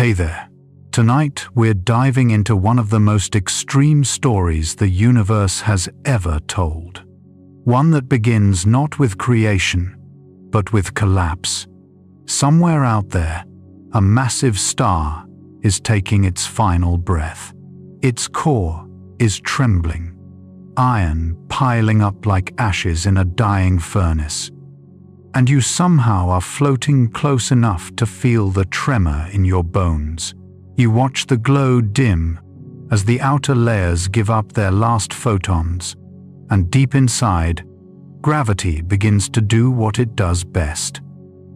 Hey there. Tonight we're diving into one of the most extreme stories the universe has ever told. One that begins not with creation, but with collapse. Somewhere out there, a massive star is taking its final breath. Its core is trembling, iron piling up like ashes in a dying furnace. And you somehow are floating close enough to feel the tremor in your bones. You watch the glow dim as the outer layers give up their last photons, and deep inside, gravity begins to do what it does best: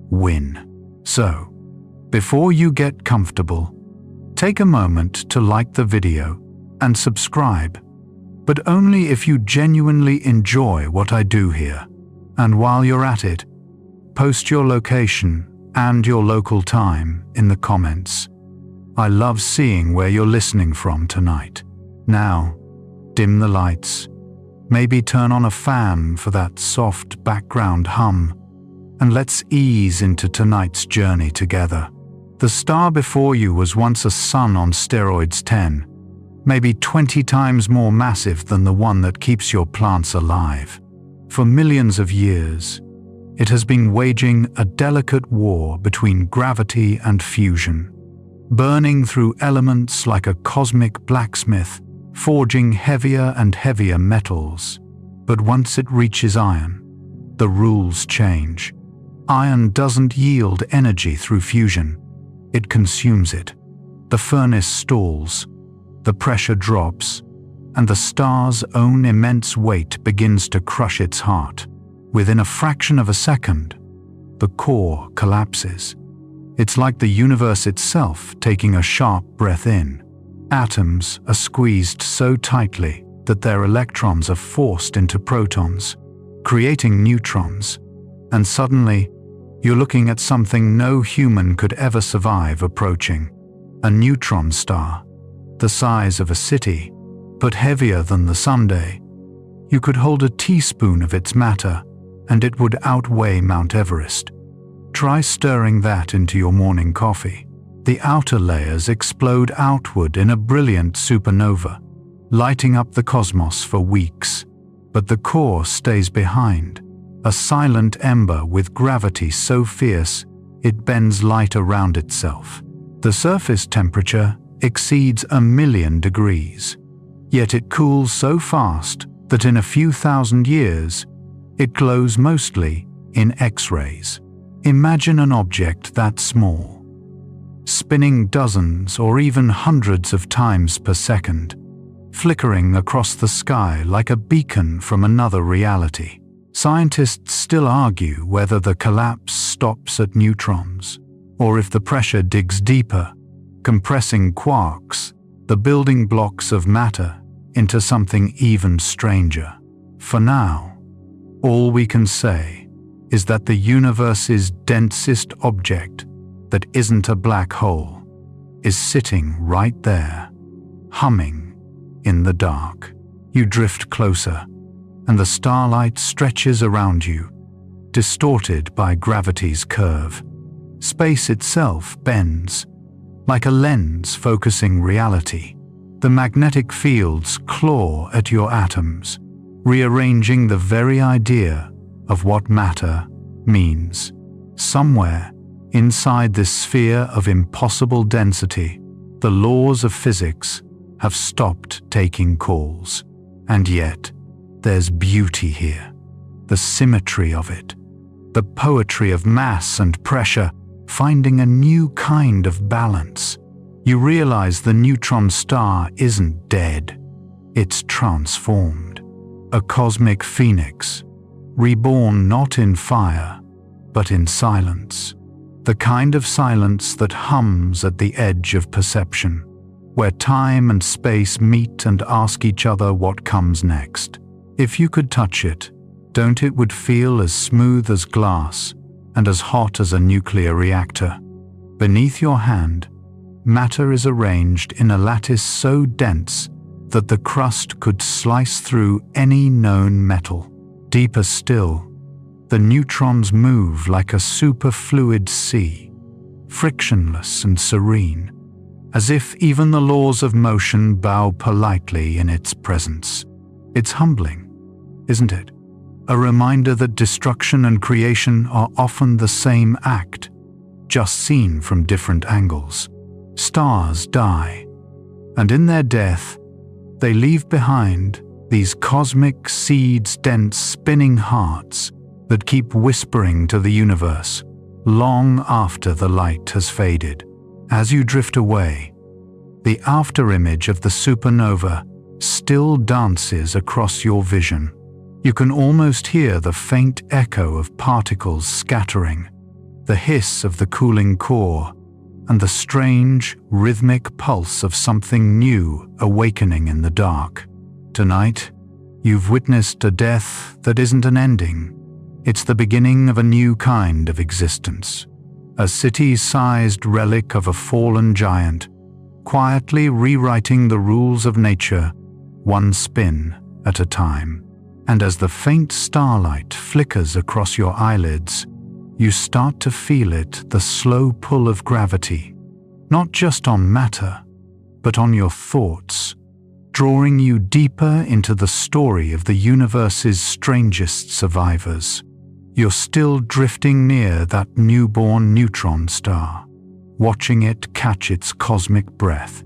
win. So, before you get comfortable, take a moment to like the video and subscribe, but only if you genuinely enjoy what I do here. And while you're at it, post your location and your local time in the comments. I love seeing where you're listening from tonight. Now, dim the lights. Maybe turn on a fan for that soft background hum, and let's ease into tonight's journey together. The star before you was once a sun on steroids 10, maybe 20 times more massive than the one that keeps your plants alive. For millions of years, it has been waging a delicate war between gravity and fusion, burning through elements like a cosmic blacksmith, forging heavier and heavier metals. But once it reaches iron, the rules change. Iron doesn't yield energy through fusion. It consumes it. The furnace stalls, the pressure drops, and the star's own immense weight begins to crush its heart. Within a fraction of a second, the core collapses. It's like the universe itself taking a sharp breath in. Atoms are squeezed so tightly that their electrons are forced into protons, creating neutrons, and suddenly, you're looking at something no human could ever survive approaching. A neutron star, the size of a city, but heavier than the Sunday. You could hold a teaspoon of its matter, and it would outweigh Mount Everest. Try stirring that into your morning coffee. The outer layers explode outward in a brilliant supernova, lighting up the cosmos for weeks. But the core stays behind, a silent ember with gravity so fierce it bends light around itself. The surface temperature exceeds 1,000,000 degrees, yet it cools so fast that in a few thousand years, it glows mostly in X-rays. Imagine an object that small, spinning dozens or even hundreds of times per second, flickering across the sky like a beacon from another reality. Scientists still argue whether the collapse stops at neutrons, or if the pressure digs deeper, compressing quarks, the building blocks of matter, into something even stranger. For now, all we can say is that the universe's densest object, that isn't a black hole, is sitting right there, humming in the dark. You drift closer, and the starlight stretches around you, distorted by gravity's curve. Space itself bends, like a lens focusing reality. The magnetic fields claw at your atoms, rearranging the very idea of what matter means. Somewhere inside this sphere of impossible density, the laws of physics have stopped taking calls. And yet, there's beauty here. The symmetry of it, the poetry of mass and pressure, finding a new kind of balance. You realize the neutron star isn't dead. It's transformed. A cosmic phoenix, reborn not in fire, but in silence. The kind of silence that hums at the edge of perception, where time and space meet and ask each other what comes next. If you could touch it, don't it would feel as smooth as glass and as hot as a nuclear reactor. Beneath your hand, matter is arranged in a lattice so dense that the crust could slice through any known metal. Deeper still, the neutrons move like a superfluid sea, frictionless and serene, as if even the laws of motion bow politely in its presence. It's humbling, isn't it? A reminder that destruction and creation are often the same act, just seen from different angles. Stars die, and in their death, they leave behind these cosmic seeds-dense spinning hearts that keep whispering to the universe long after the light has faded. As you drift away, the afterimage of the supernova still dances across your vision. You can almost hear the faint echo of particles scattering, the hiss of the cooling core, and the strange, rhythmic pulse of something new awakening in the dark. Tonight, you've witnessed a death that isn't an ending. It's the beginning of a new kind of existence. A city-sized relic of a fallen giant, quietly rewriting the rules of nature, one spin at a time. And as the faint starlight flickers across your eyelids, you start to feel it, the slow pull of gravity, not just on matter, but on your thoughts, drawing you deeper into the story of the universe's strangest survivors. You're still drifting near that newborn neutron star, watching it catch its cosmic breath.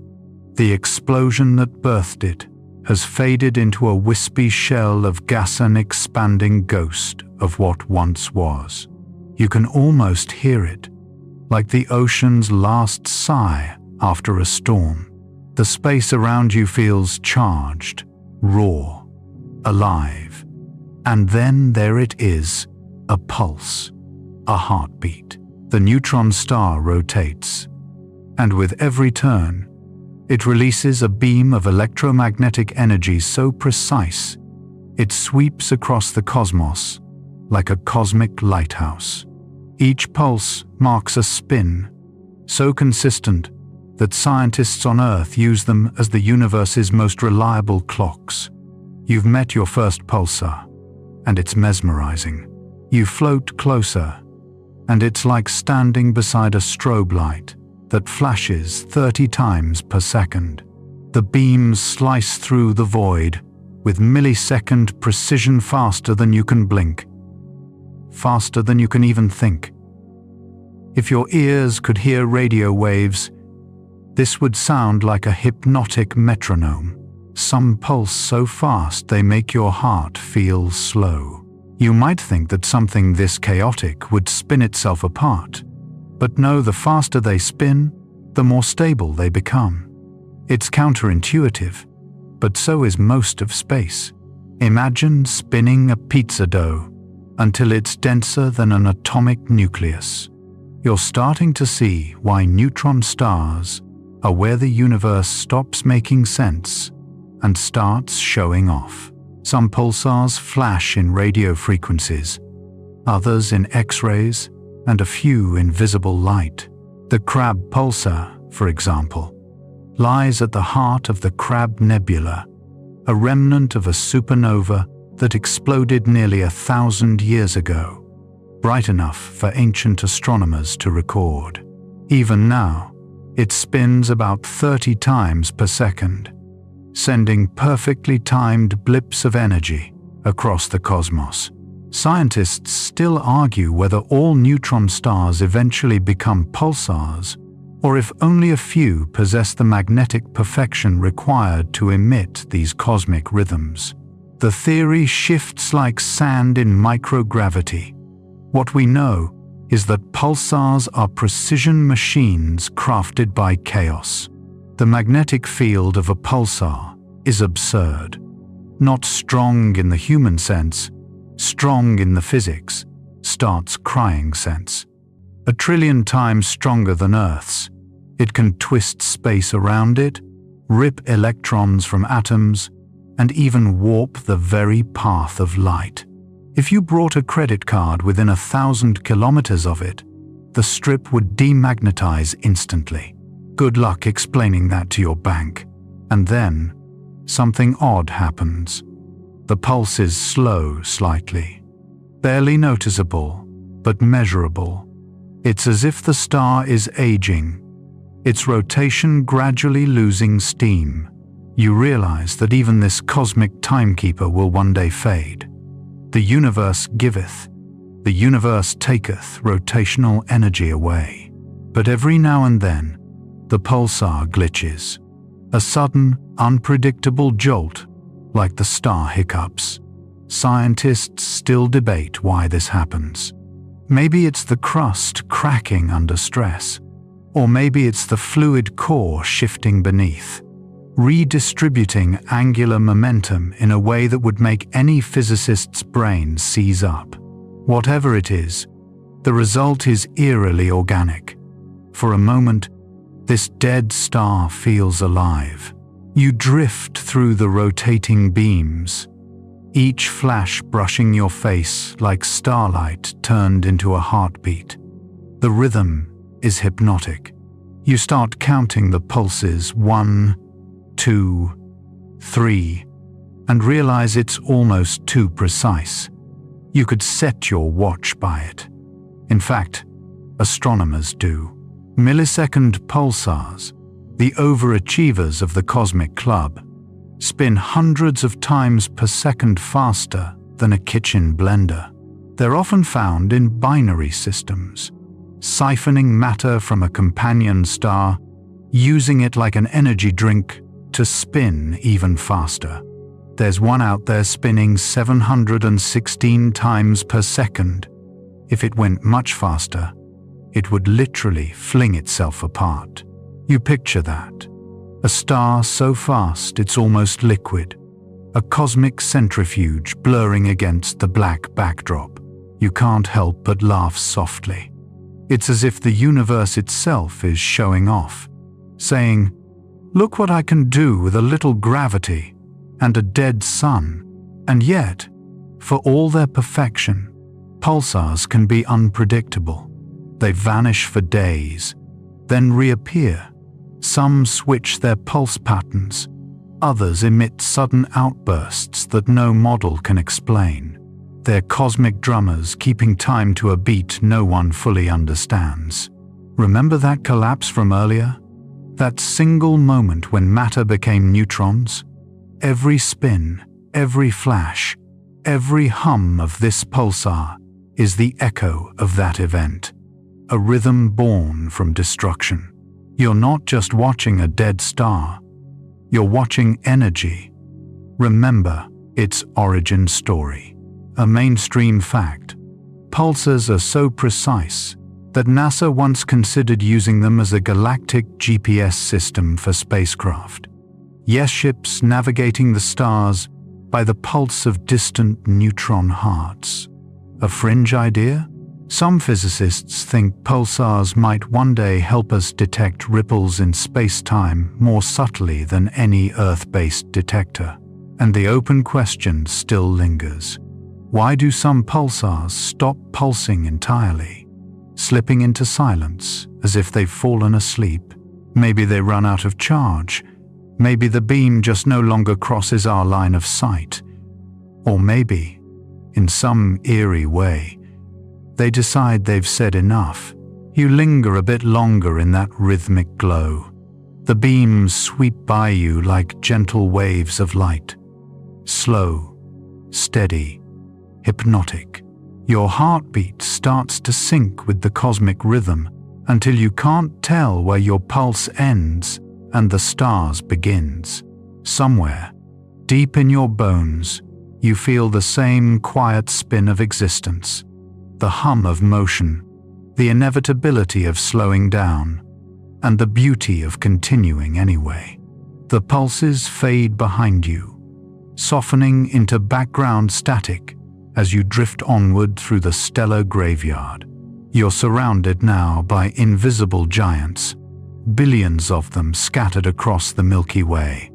The explosion that birthed it has faded into a wispy shell of gas, an expanding ghost of what once was. You can almost hear it, like the ocean's last sigh after a storm. The space around you feels charged, raw, alive. And then there it is, a pulse, a heartbeat. The neutron star rotates, and with every turn, it releases a beam of electromagnetic energy so precise, it sweeps across the cosmos like a cosmic lighthouse. Each pulse marks a spin, so consistent that scientists on Earth use them as the universe's most reliable clocks. You've met your first pulsar, and it's mesmerizing. You float closer, and it's like standing beside a strobe light that flashes 30 times per second. The beams slice through the void with millisecond precision, faster than you can blink, faster than you can even think. If your ears could hear radio waves, this would sound like a hypnotic metronome. Some pulse so fast they make your heart feel slow. You might think that something this chaotic would spin itself apart, but no, the faster they spin, the more stable they become. It's counterintuitive, but so is most of space. Imagine spinning a pizza dough until it's denser than an atomic nucleus. You're starting to see why neutron stars are where the universe stops making sense and starts showing off. Some pulsars flash in radio frequencies, others in X-rays, and a few in visible light. The Crab pulsar, for example, lies at the heart of the Crab Nebula, a remnant of a supernova that exploded nearly 1,000 years ago, bright enough for ancient astronomers to record. Even now, it spins about 30 times per second, sending perfectly timed blips of energy across the cosmos. Scientists still argue whether all neutron stars eventually become pulsars, or if only a few possess the magnetic perfection required to emit these cosmic rhythms. The theory shifts like sand in microgravity. What we know is that pulsars are precision machines crafted by chaos. The magnetic field of a pulsar is absurd. Not strong in the human sense, strong in the physics, starts crying sense. 1 trillion times stronger than Earth's. It can twist space around it, rip electrons from atoms, and even warp the very path of light. If you brought a credit card within 1,000 kilometers of it, the strip would demagnetize instantly. Good luck explaining that to your bank. And then, something odd happens. The pulses slow slightly, barely noticeable, but measurable. It's as if the star is aging, its rotation gradually losing steam. You realize that even this cosmic timekeeper will one day fade. The universe giveth, the universe taketh rotational energy away. But every now and then, the pulsar glitches. A sudden, unpredictable jolt, like the star hiccups. Scientists still debate why this happens. Maybe it's the crust cracking under stress, or maybe it's the fluid core shifting beneath, redistributing angular momentum in a way that would make any physicist's brain seize up. Whatever it is, the result is eerily organic. For a moment, this dead star feels alive. You drift through the rotating beams, each flash brushing your face like starlight turned into a heartbeat. The rhythm is hypnotic. You start counting the pulses 1, 2, 3, and realize it's almost too precise. You could set your watch by it. In fact, astronomers do. Millisecond pulsars, the overachievers of the cosmic club, spin hundreds of times per second faster than a kitchen blender. They're often found in binary systems, siphoning matter from a companion star, using it like an energy drink to spin even faster. There's one out there spinning 716 times per second. If it went much faster, it would literally fling itself apart. You picture that. A star so fast it's almost liquid. A cosmic centrifuge blurring against the black backdrop. You can't help but laugh softly. It's as if the universe itself is showing off, saying, "Look what I can do with a little gravity and a dead sun." And yet, for all their perfection, pulsars can be unpredictable. They vanish for days, then reappear. Some switch their pulse patterns, others emit sudden outbursts that no model can explain. They're cosmic drummers keeping time to a beat no one fully understands. Remember that collapse from earlier? That single moment when matter became neutrons? Every spin, every flash, every hum of this pulsar is the echo of that event. A rhythm born from destruction. You're not just watching a dead star, you're watching energy. Remember its origin story. A mainstream fact. Pulsars are so precise that NASA once considered using them as a galactic GPS system for spacecraft. Yes, ships navigating the stars by the pulse of distant neutron hearts. A fringe idea? Some physicists think pulsars might one day help us detect ripples in space-time more subtly than any Earth-based detector. And the open question still lingers. Why do some pulsars stop pulsing entirely, slipping into silence as if they've fallen asleep? Maybe they run out of charge. Maybe the beam just no longer crosses our line of sight. Or maybe, in some eerie way, they decide they've said enough. You linger a bit longer in that rhythmic glow. The beams sweep by you like gentle waves of light. Slow, steady, hypnotic. Your heartbeat starts to sync with the cosmic rhythm until you can't tell where your pulse ends and the stars begins. Somewhere, deep in your bones, you feel the same quiet spin of existence. The hum of motion, the inevitability of slowing down, and the beauty of continuing anyway. The pulses fade behind you, softening into background static as you drift onward through the stellar graveyard. You're surrounded now by invisible giants, billions of them scattered across the Milky Way,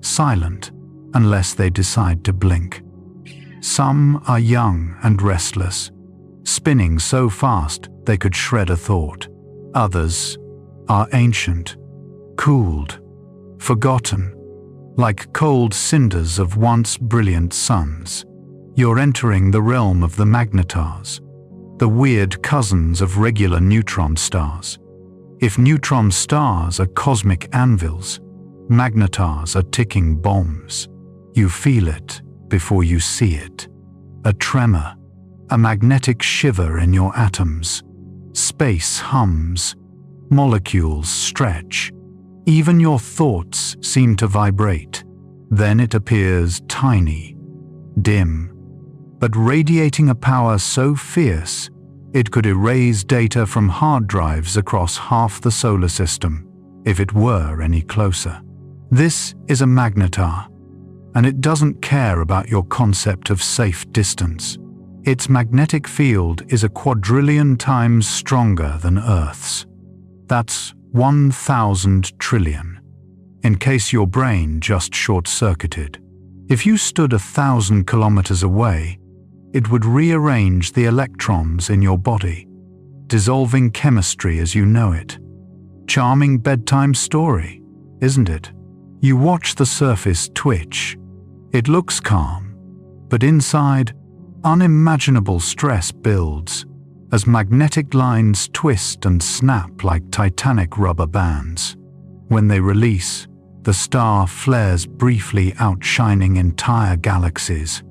silent unless they decide to blink. Some are young and restless, spinning so fast they could shred a thought. Others are ancient, cooled, forgotten, like cold cinders of once brilliant suns. You're entering the realm of the magnetars, the weird cousins of regular neutron stars. If neutron stars are cosmic anvils, magnetars are ticking bombs. You feel it before you see it. A tremor, a magnetic shiver in your atoms. Space hums, molecules stretch. Even your thoughts seem to vibrate. Then it appears tiny, dim, but radiating a power so fierce it could erase data from hard drives across half the solar system, if it were any closer. This is a magnetar, and it doesn't care about your concept of safe distance. Its magnetic field is a quadrillion times stronger than Earth's. That's 1,000 trillion, in case your brain just short-circuited. If you stood 1,000 kilometers away, it would rearrange the electrons in your body, dissolving chemistry as you know it. Charming bedtime story, isn't it? You watch the surface twitch. It looks calm, but inside, unimaginable stress builds as magnetic lines twist and snap like titanic rubber bands. When they release, the star flares briefly, outshining entire galaxies.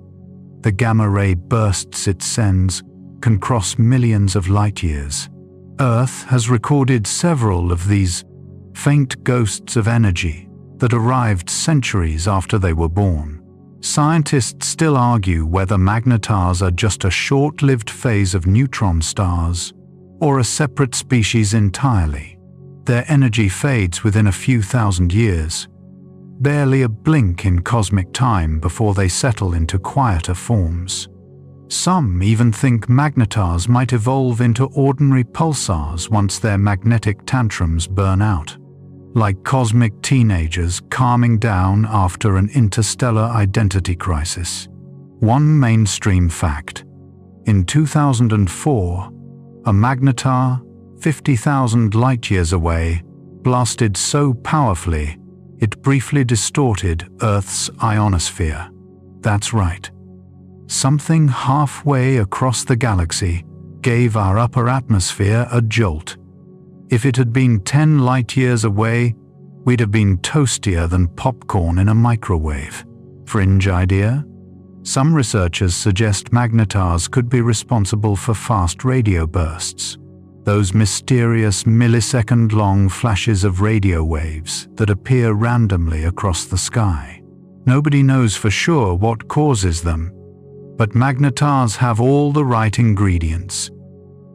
The gamma ray bursts it sends can cross millions of light years. Earth has recorded several of these faint ghosts of energy that arrived centuries after they were born. Scientists still argue whether magnetars are just a short-lived phase of neutron stars or a separate species entirely. Their energy fades within a few thousand years, barely a blink in cosmic time before they settle into quieter forms. Some even think magnetars might evolve into ordinary pulsars once their magnetic tantrums burn out, like cosmic teenagers calming down after an interstellar identity crisis. One mainstream fact: in 2004, a magnetar 50,000 light-years away blasted so powerfully it briefly distorted Earth's ionosphere. That's right. Something halfway across the galaxy gave our upper atmosphere a jolt. If it had been 10 light-years away, we'd have been toastier than popcorn in a microwave. Fringe idea? Some researchers suggest magnetars could be responsible for fast radio bursts, those mysterious millisecond-long flashes of radio waves that appear randomly across the sky. Nobody knows for sure what causes them, but magnetars have all the right ingredients: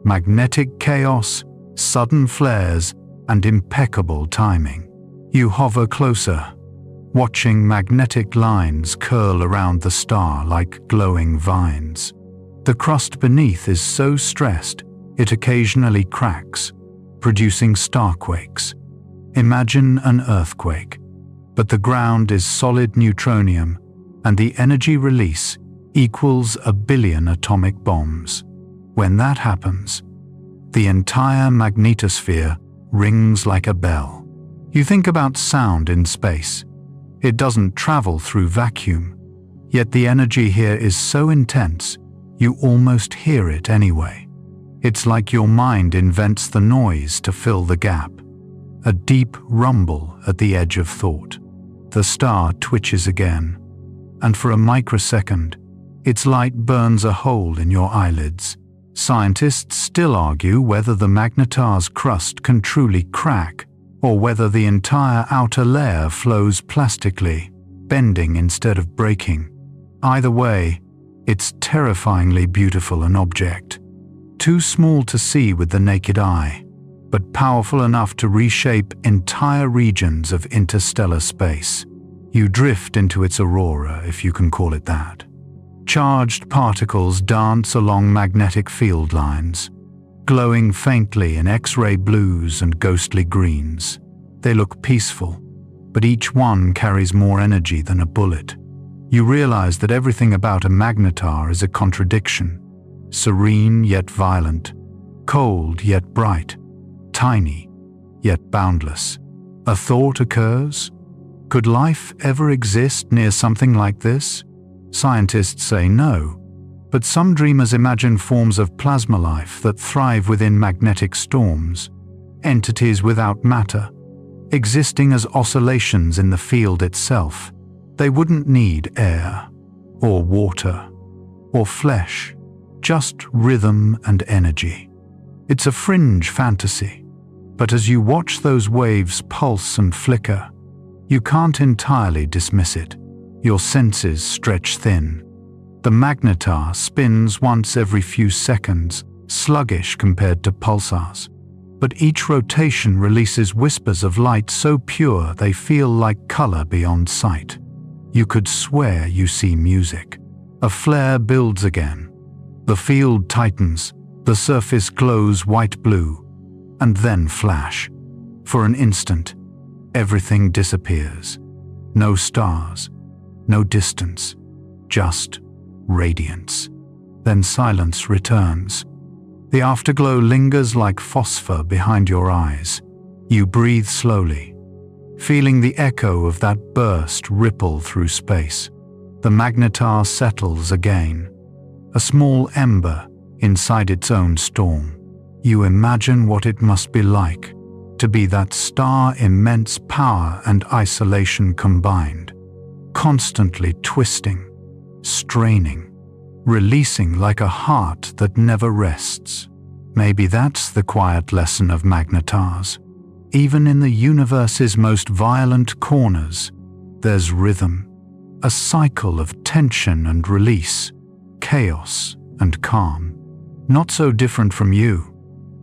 magnetic chaos, sudden flares, and impeccable timing. You hover closer, watching magnetic lines curl around the star like glowing vines. The crust beneath is so stressed it occasionally cracks, producing starquakes. Imagine an earthquake, but the ground is solid neutronium, and the energy release equals 1 billion atomic bombs. When that happens, the entire magnetosphere rings like a bell. You think about sound in space. It doesn't travel through vacuum, yet the energy here is so intense you almost hear it anyway. It's like your mind invents the noise to fill the gap, a deep rumble at the edge of thought. The star twitches again, and for a microsecond, its light burns a hole in your eyelids. Scientists still argue whether the magnetar's crust can truly crack, or whether the entire outer layer flows plastically, bending instead of breaking. Either way, it's terrifyingly beautiful an object. Too small to see with the naked eye, but powerful enough to reshape entire regions of interstellar space. You drift into its aurora, if you can call it that. Charged particles dance along magnetic field lines, glowing faintly in X-ray blues and ghostly greens. They look peaceful, but each one carries more energy than a bullet. You realize that everything about a magnetar is a contradiction. Serene yet violent, cold yet bright, tiny yet boundless. A thought occurs: could life ever exist near something like this? Scientists say no, but some dreamers imagine forms of plasma life that thrive within magnetic storms. entities without matter, existing as oscillations in the field itself. They wouldn't need air, or water, or flesh, just rhythm and energy. It's a fringe fantasy, but as you watch those waves pulse and flicker, you can't entirely dismiss it. Your senses stretch thin. The magnetar spins once every few seconds, sluggish compared to pulsars. But each rotation releases whispers of light so pure they feel like color beyond sight. You could swear you see music. A flare builds again. The field tightens, the surface glows white-blue, and then flash. For an instant, everything disappears. No stars, no distance, just radiance. Then silence returns. The afterglow lingers like phosphor behind your eyes. You breathe slowly, feeling the echo of that burst ripple through space. The magnetar settles again, a small ember inside its own storm. You imagine what it must be like to be that star, immense power and isolation combined, constantly twisting, straining, releasing like a heart that never rests. Maybe that's the quiet lesson of magnetars. Even in the universe's most violent corners, there's rhythm, a cycle of tension and release, chaos and calm. Not so different from you,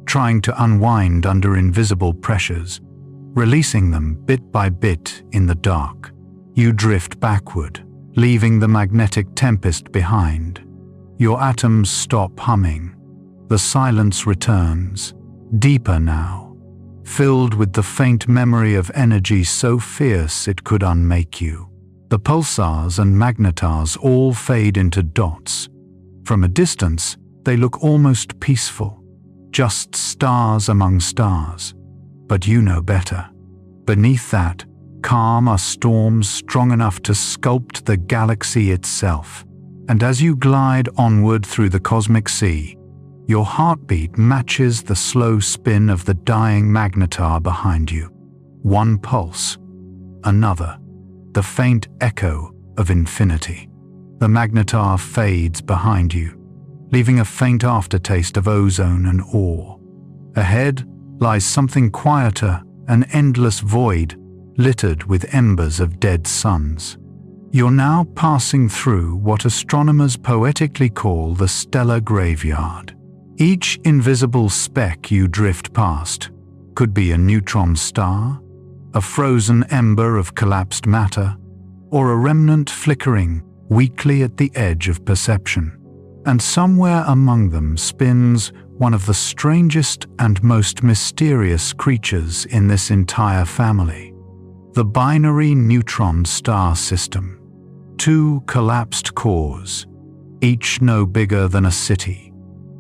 trying to unwind under invisible pressures, releasing them bit by bit in the dark. You drift backward, leaving the magnetic tempest behind. Your atoms stop humming. The silence returns, deeper now, filled with the faint memory of energy so fierce it could unmake you. The pulsars and magnetars all fade into dots. From a distance, they look almost peaceful, just stars among stars. But you know better. Beneath that calm are storms strong enough to sculpt the galaxy itself. And as you glide onward through the cosmic sea, your heartbeat matches the slow spin of the dying magnetar behind you. One pulse, another, the faint echo of infinity. The magnetar fades behind you, leaving a faint aftertaste of ozone and awe. Ahead lies something quieter, an endless void littered with embers of dead suns. You're now passing through what astronomers poetically call the stellar graveyard. Each invisible speck you drift past could be a neutron star, a frozen ember of collapsed matter, or a remnant flickering weakly at the edge of perception. And somewhere among them spins one of the strangest and most mysterious creatures in this entire family. The binary neutron star system. Two collapsed cores, each no bigger than a city,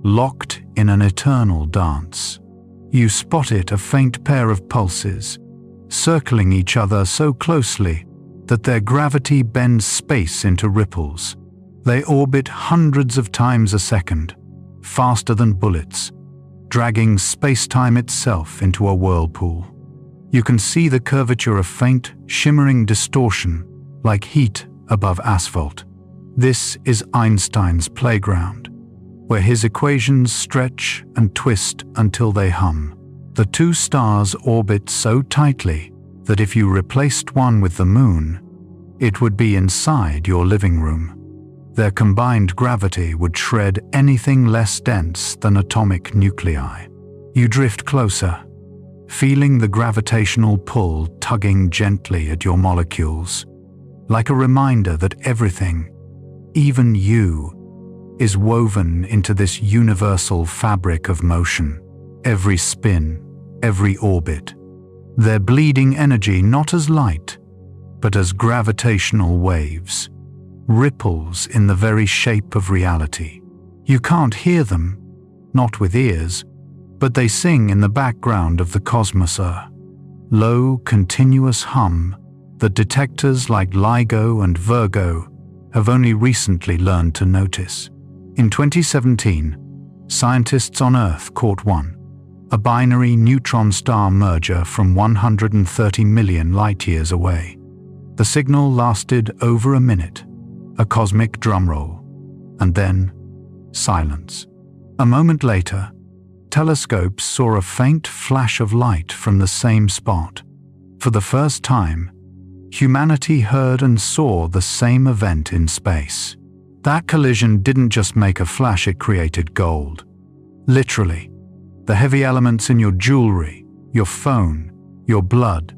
locked in an eternal dance. You spot it, a faint pair of pulses, circling each other so closely that their gravity bends space into ripples. They orbit hundreds of times a second, faster than bullets, dragging space-time itself into a whirlpool. You can see the curvature of faint, shimmering distortion, like heat above asphalt. This is Einstein's playground, where his equations stretch and twist until they hum. The two stars orbit so tightly that if you replaced one with the moon, it would be inside your living room. Their combined gravity would shred anything less dense than atomic nuclei. You drift closer, feeling the gravitational pull tugging gently at your molecules, like a reminder that everything, even you, is woven into this universal fabric of motion. Every spin, every orbit, they're bleeding energy not as light, but as gravitational waves, ripples in the very shape of reality. You can't hear them, not with ears, but they sing in the background of the cosmos, a low, continuous hum that detectors like LIGO and Virgo have only recently learned to notice. In 2017, scientists on Earth caught one, a binary neutron-star merger from 130 million light-years away. The signal lasted over a minute, a cosmic drumroll, and then silence. A moment later, telescopes saw a faint flash of light from the same spot. For the first time, humanity heard and saw the same event in space. That collision didn't just make a flash, it created gold. Literally, the heavy elements in your jewelry, your phone, your blood,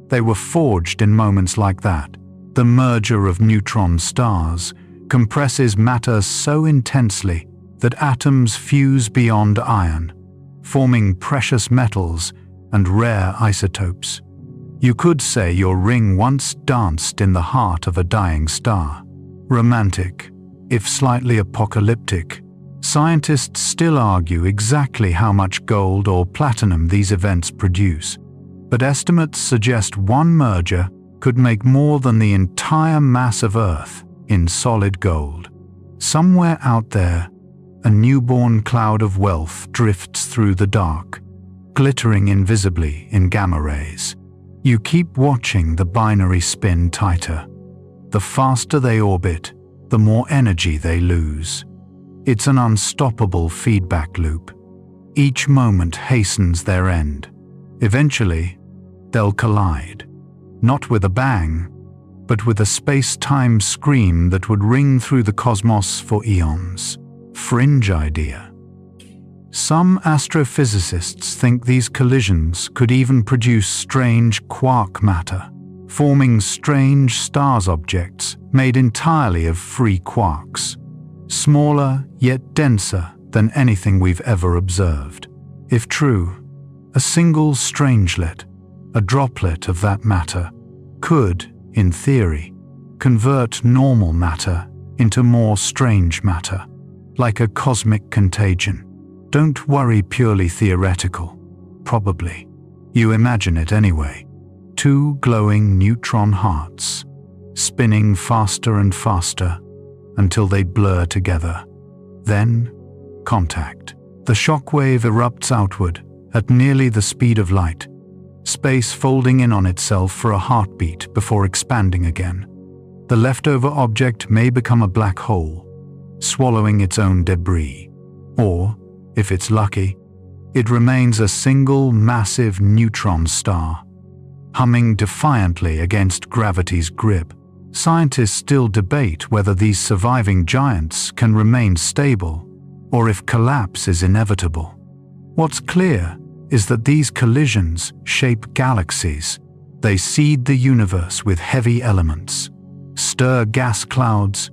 they were forged in moments like that. The merger of neutron stars compresses matter so intensely that atoms fuse beyond iron, forming precious metals and rare isotopes. You could say your ring once danced in the heart of a dying star. Romantic, if slightly apocalyptic, scientists still argue exactly how much gold or platinum these events produce, but estimates suggest one merger could make more than the entire mass of Earth in solid gold. Somewhere out there, a newborn cloud of wealth drifts through the dark, glittering invisibly in gamma rays. You keep watching the binary spin tighter. The faster they orbit, the more energy they lose. It's an unstoppable feedback loop. Each moment hastens their end. Eventually, they'll collide, not with a bang, but with a space-time scream that would ring through the cosmos for eons. Fringe idea. Some astrophysicists think these collisions could even produce strange quark matter, forming strange stars objects made entirely of free quarks, smaller yet denser than anything we've ever observed. If true, a single strangelet, a droplet of that matter, could, in theory, convert normal matter into more strange matter, like a cosmic contagion. Don't worry, purely theoretical. Probably. You imagine it anyway. Two glowing neutron hearts, spinning faster and faster until they blur together. Then, contact. The shockwave erupts outward at nearly the speed of light, space folding in on itself for a heartbeat before expanding again. The leftover object may become a black hole, swallowing its own debris. Or, if it's lucky, it remains a single massive neutron star, humming defiantly against gravity's grip. Scientists still debate whether these surviving giants can remain stable or if collapse is inevitable. What's clear is that these collisions shape galaxies. They seed the universe with heavy elements, stir gas clouds,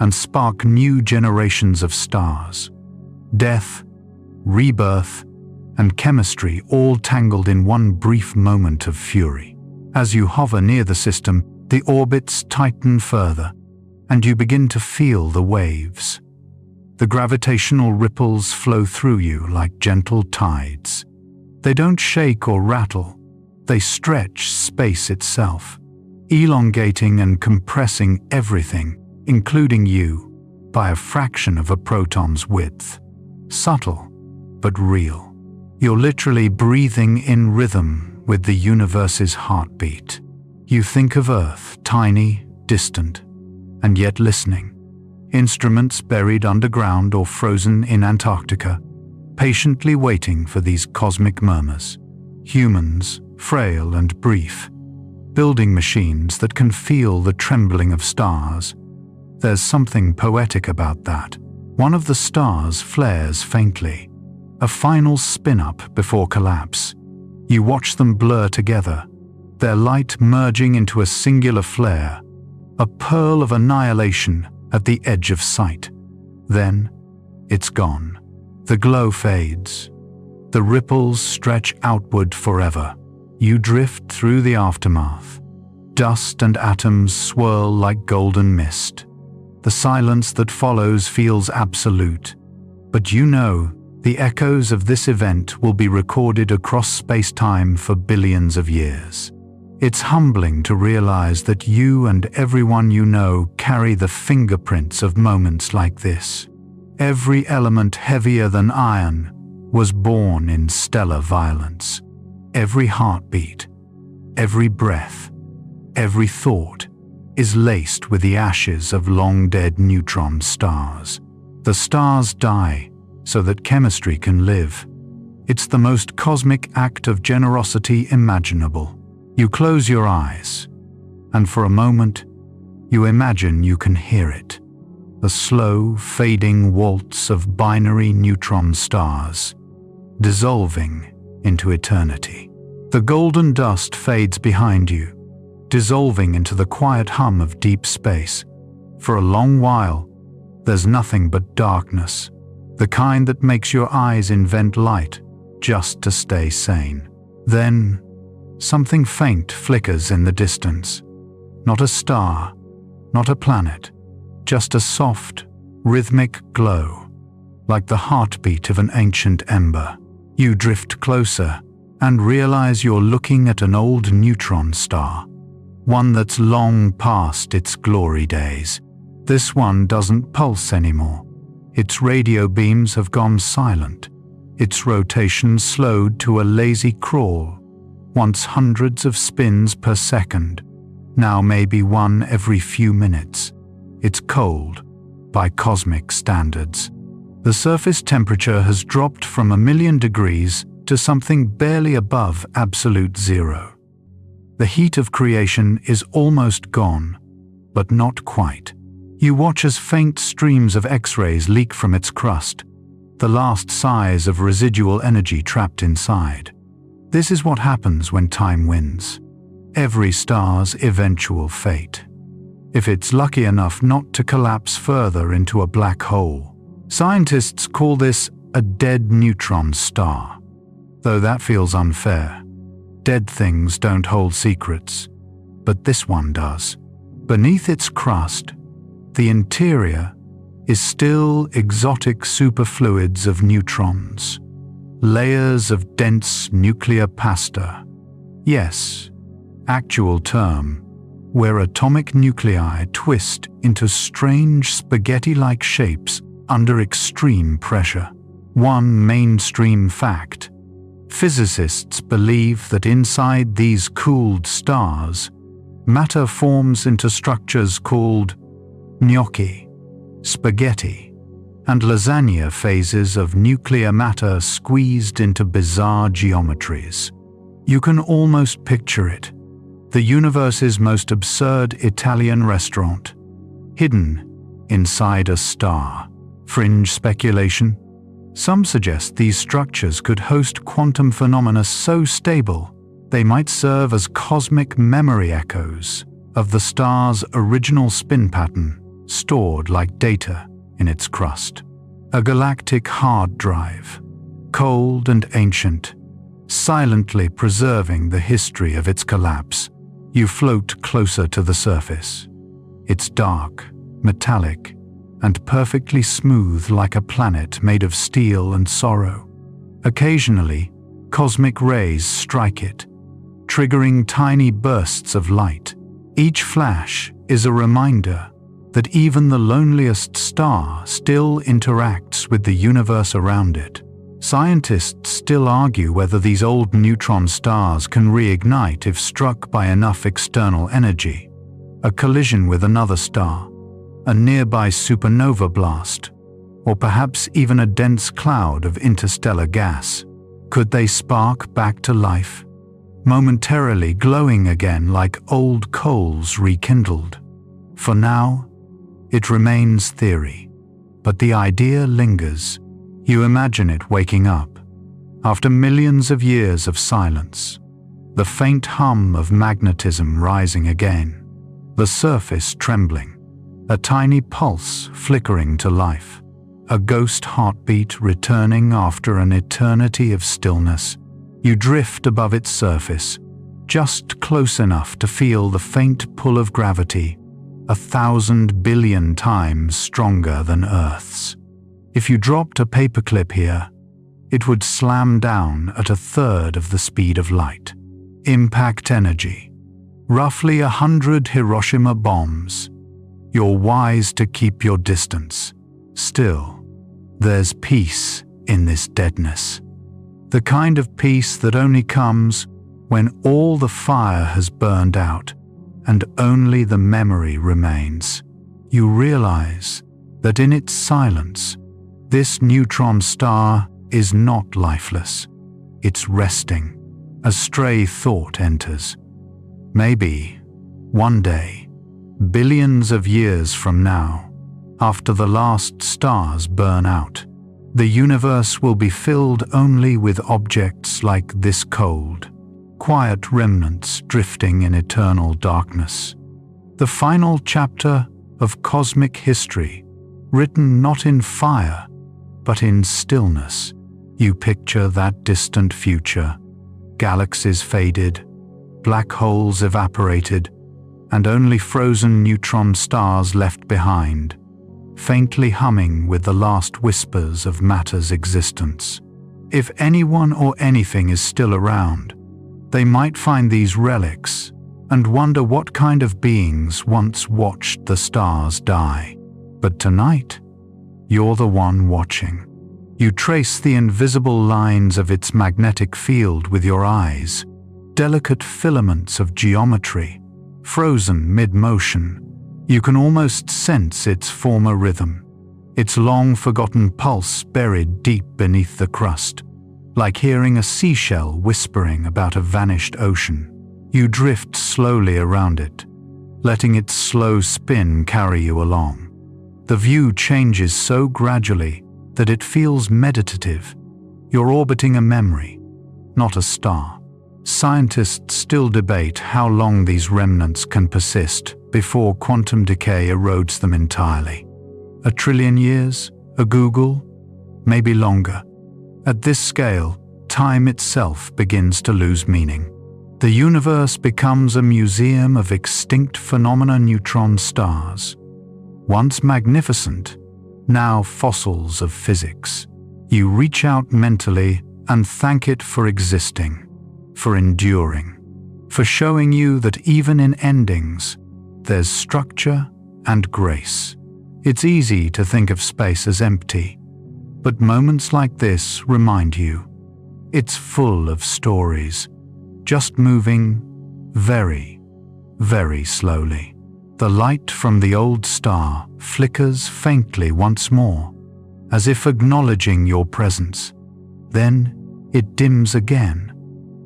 and spark new generations of stars. Death, rebirth, and chemistry all tangled in one brief moment of fury. As you hover near the system, the orbits tighten further, and you begin to feel the waves. The gravitational ripples flow through you like gentle tides. They don't shake or rattle, they stretch space itself, elongating and compressing everything, including you, by a fraction of a proton's width. Subtle, but real. You're literally breathing in rhythm with the universe's heartbeat. You think of Earth, tiny, distant, and yet listening. Instruments buried underground or frozen in Antarctica, patiently waiting for these cosmic murmurs. Humans, frail and brief, building machines that can feel the trembling of stars. There's something poetic about that. One of the stars flares faintly, a final spin-up before collapse. You watch them blur together, their light merging into a singular flare, a pearl of annihilation at the edge of sight. Then, it's gone. The glow fades. The ripples stretch outward forever. You drift through the aftermath. Dust and atoms swirl like golden mist. The silence that follows feels absolute, but you know the echoes of this event will be recorded across space-time for billions of years. It's humbling to realize that you and everyone you know carry the fingerprints of moments like this. Every element heavier than iron, was born in stellar violence. Every heartbeat, every breath, every thought is laced with the ashes of long-dead neutron stars. The stars die so that chemistry can live. It's the most cosmic act of generosity imaginable. You close your eyes, and for a moment, you imagine you can hear it. The slow, fading waltz of binary neutron stars, dissolving into eternity. The golden dust fades behind you, dissolving into the quiet hum of deep space. For a long while, there's nothing but darkness, the kind that makes your eyes invent light just to stay sane. Then, something faint flickers in the distance. Not a star, not a planet, just a soft, rhythmic glow, like the heartbeat of an ancient ember. You drift closer and realize you're looking at an old neutron star, one that's long past its glory days. This one doesn't pulse anymore. Its radio beams have gone silent, its rotation slowed to a lazy crawl. Once hundreds of spins per second, now maybe one every few minutes. It's cold, by cosmic standards. The surface temperature has dropped from 1,000,000 degrees to something barely above absolute zero. The heat of creation is almost gone, but not quite. You watch as faint streams of X-rays leak from its crust, the last sighs of residual energy trapped inside. This is what happens when time wins. Every star's eventual fate. If it's lucky enough not to collapse further into a black hole. Scientists call this a dead neutron star, though that feels unfair. Dead things don't hold secrets, but this one does. Beneath its crust, the interior is still exotic superfluids of neutrons, layers of dense nuclear pasta. Yes, actual term, where atomic nuclei twist into strange spaghetti-like shapes under extreme pressure. One mainstream fact: physicists believe that inside these cooled stars, matter forms into structures called gnocchi, spaghetti, and lasagna phases of nuclear matter squeezed into bizarre geometries. You can almost picture it. The universe's most absurd Italian restaurant, hidden inside a star. Fringe speculation. Some suggest these structures could host quantum phenomena so stable they might serve as cosmic memory echoes of the star's original spin pattern, stored like data in its crust. A galactic hard drive, cold and ancient, silently preserving the history of its collapse. You float closer to the surface. It's dark, metallic, and perfectly smooth like a planet made of steel and sorrow. Occasionally, cosmic rays strike it, triggering tiny bursts of light. Each flash is a reminder that even the loneliest star still interacts with the universe around it. Scientists still argue whether these old neutron stars can reignite if struck by enough external energy. A collision with another star, a nearby supernova blast, or perhaps even a dense cloud of interstellar gas. Could they spark back to life, momentarily glowing again like old coals rekindled? For now, it remains theory, but the idea lingers. You imagine it waking up, after millions of years of silence, the faint hum of magnetism rising again, the surface trembling, a tiny pulse flickering to life, a ghost heartbeat returning after an eternity of stillness. You drift above its surface, just close enough to feel the faint pull of gravity, 1,000 billion times stronger than Earth's. If you dropped a paperclip here, it would slam down at 1/3 of the speed of light. Impact energy, roughly 100 Hiroshima bombs. You're wise to keep your distance. Still, there's peace in this deadness. The kind of peace that only comes when all the fire has burned out and only the memory remains. You realize that in its silence, this neutron star is not lifeless. It's resting. A stray thought enters. Maybe, one day, billions of years from now, after the last stars burn out, the universe will be filled only with objects like this cold, quiet remnants drifting in eternal darkness. The final chapter of cosmic history, written not in fire, but in stillness. You picture that distant future. Galaxies faded, black holes evaporated, and only frozen neutron stars left behind, faintly humming with the last whispers of matter's existence. If anyone or anything is still around, they might find these relics and wonder what kind of beings once watched the stars die. But tonight, you're the one watching. You trace the invisible lines of its magnetic field with your eyes, delicate filaments of geometry, frozen mid-motion. You can almost sense its former rhythm, its long-forgotten pulse buried deep beneath the crust, like hearing a seashell whispering about a vanished ocean. You drift slowly around it, letting its slow spin carry you along. The view changes so gradually that it feels meditative. You're orbiting a memory, not a star. Scientists still debate how long these remnants can persist before quantum decay erodes them entirely. 1 trillion years? A Google? Maybe longer. At this scale, time itself begins to lose meaning. The universe becomes a museum of extinct phenomena, neutron stars. Once magnificent, now fossils of physics. You reach out mentally and thank it for existing, for enduring, for showing you that even in endings, there's structure and grace. It's easy to think of space as empty, but moments like this remind you it's full of stories, just moving very, very slowly. The light from the old star flickers faintly once more, as if acknowledging your presence. Then it dims again,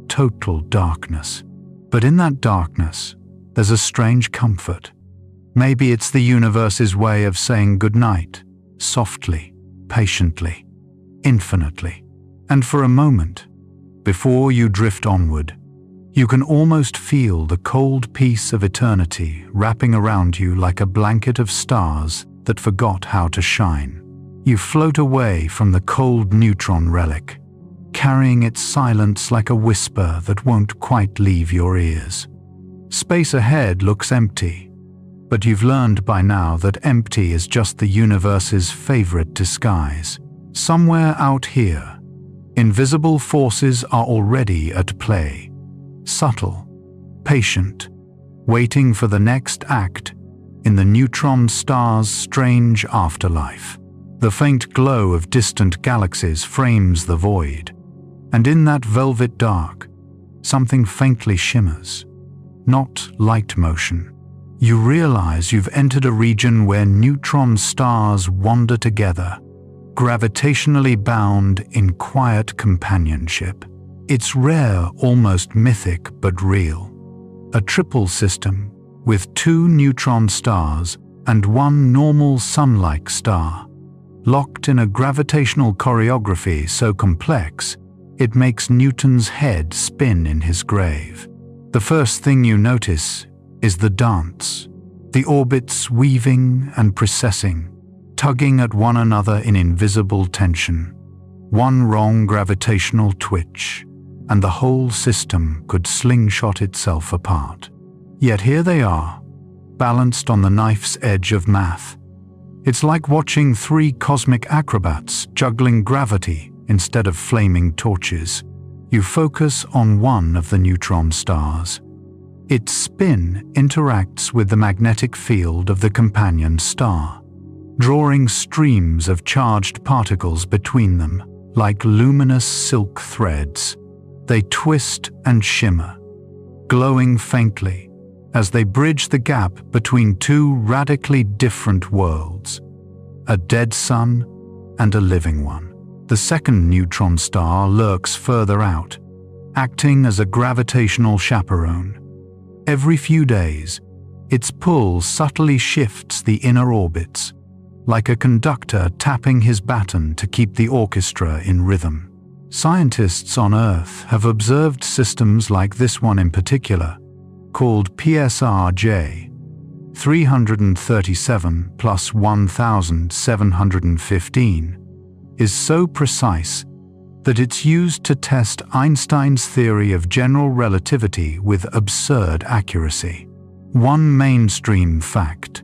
total darkness. But in that darkness, there's a strange comfort. Maybe it's the universe's way of saying goodnight, softly, patiently, infinitely. And for a moment, before you drift onward, you can almost feel the cold peace of eternity wrapping around you like a blanket of stars that forgot how to shine. You float away from the cold neutron relic, carrying its silence like a whisper that won't quite leave your ears. Space ahead looks empty, but you've learned by now that empty is just the universe's favorite disguise. Somewhere out here, invisible forces are already at play. Subtle, patient, waiting for the next act in the neutron star's strange afterlife. The faint glow of distant galaxies frames the void, and in that velvet dark, something faintly shimmers. Not light motion. You realize you've entered a region where neutron stars wander together, gravitationally bound in quiet companionship. It's rare, almost mythic, but real. A triple system with 2 neutron stars and 1 normal sun-like star, locked in a gravitational choreography so complex it makes Newton's head spin in his grave. The first thing you notice is the dance, the orbits weaving and precessing, tugging at one another in invisible tension. One wrong gravitational twitch, and the whole system could slingshot itself apart. Yet here they are, balanced on the knife's edge of math. It's like watching 3 cosmic acrobats juggling gravity instead of flaming torches. You focus on one of the neutron stars. Its spin interacts with the magnetic field of the companion star, drawing streams of charged particles between them. like luminous silk threads. They twist and shimmer, glowing faintly as they bridge the gap between two radically different worlds, a dead sun and a living one. The second neutron star lurks further out, acting as a gravitational chaperone. Every few days, its pull subtly shifts the inner orbits, like a conductor tapping his baton to keep the orchestra in rhythm. Scientists on Earth have observed systems like this one in particular, called PSRJ 337 plus 1715, is so precise that it's used to test Einstein's theory of general relativity with absurd accuracy. One mainstream fact: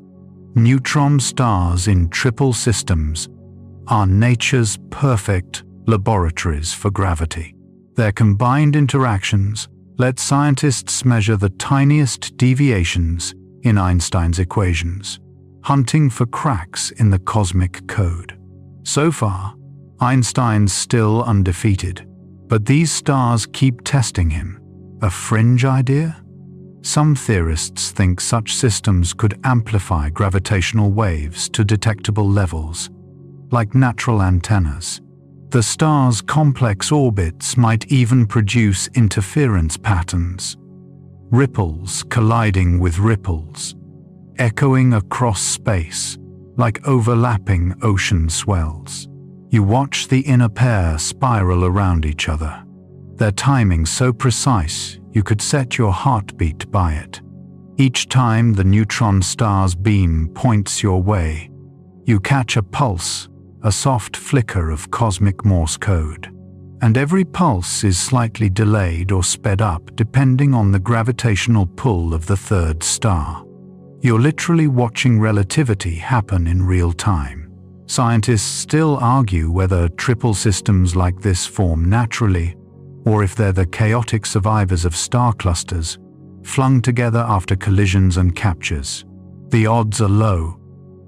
neutron stars in triple systems are nature's perfect laboratories for gravity. Their combined interactions let scientists measure the tiniest deviations in Einstein's equations, hunting for cracks in the cosmic code. So far, Einstein's still undefeated, but these stars keep testing him. A fringe idea? Some theorists think such systems could amplify gravitational waves to detectable levels, like natural antennas. The star's complex orbits might even produce interference patterns, ripples colliding with ripples, echoing across space like overlapping ocean swells. You watch the inner pair spiral around each other, their timing so precise you could set your heartbeat by it. Each time the neutron star's beam points your way, you catch a pulse, a soft flicker of cosmic Morse code. And every pulse is slightly delayed or sped up depending on the gravitational pull of the third star. You're literally watching relativity happen in real time. Scientists still argue whether triple systems like this form naturally, or if they're the chaotic survivors of star clusters, flung together after collisions and captures. The odds are low,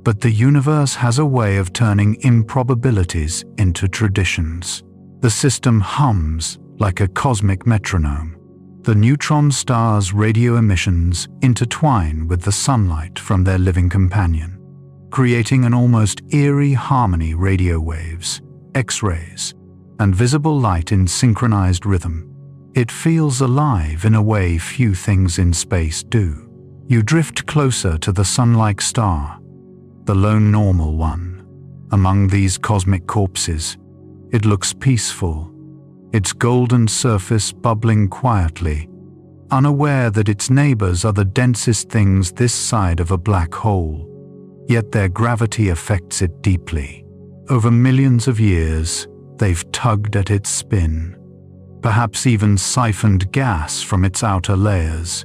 but the universe has a way of turning improbabilities into traditions. The system hums like a cosmic metronome. The neutron star's radio emissions intertwine with the sunlight from their living companion, creating an almost eerie harmony: radio waves, X-rays, and visible light in synchronized rhythm. It feels alive in a way few things in space do. You drift closer to the sun-like star, the lone normal one. Among these cosmic corpses, it looks peaceful, its golden surface bubbling quietly, unaware that its neighbors are the densest things this side of a black hole. Yet their gravity affects it deeply. Over millions of years, they've tugged at its spin, perhaps even siphoned gas from its outer layers,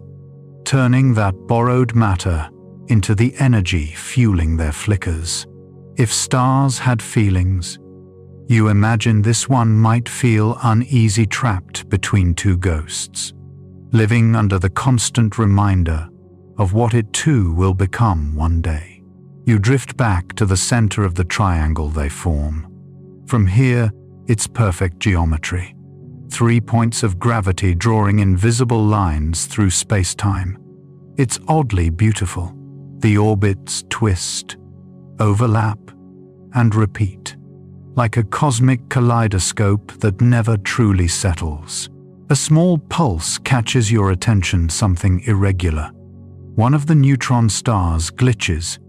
turning that borrowed matter into the energy fueling their flickers. If stars had feelings, you imagine this one might feel uneasy, trapped between two ghosts, living under the constant reminder of what it too will become one day. You drift back to the center of the triangle they form. From here, it's perfect geometry. 3 points of gravity drawing invisible lines through space-time. It's oddly beautiful. The orbits twist, overlap, and repeat, like a cosmic kaleidoscope that never truly settles. A small pulse catches your attention, something irregular. One of the neutron stars glitches,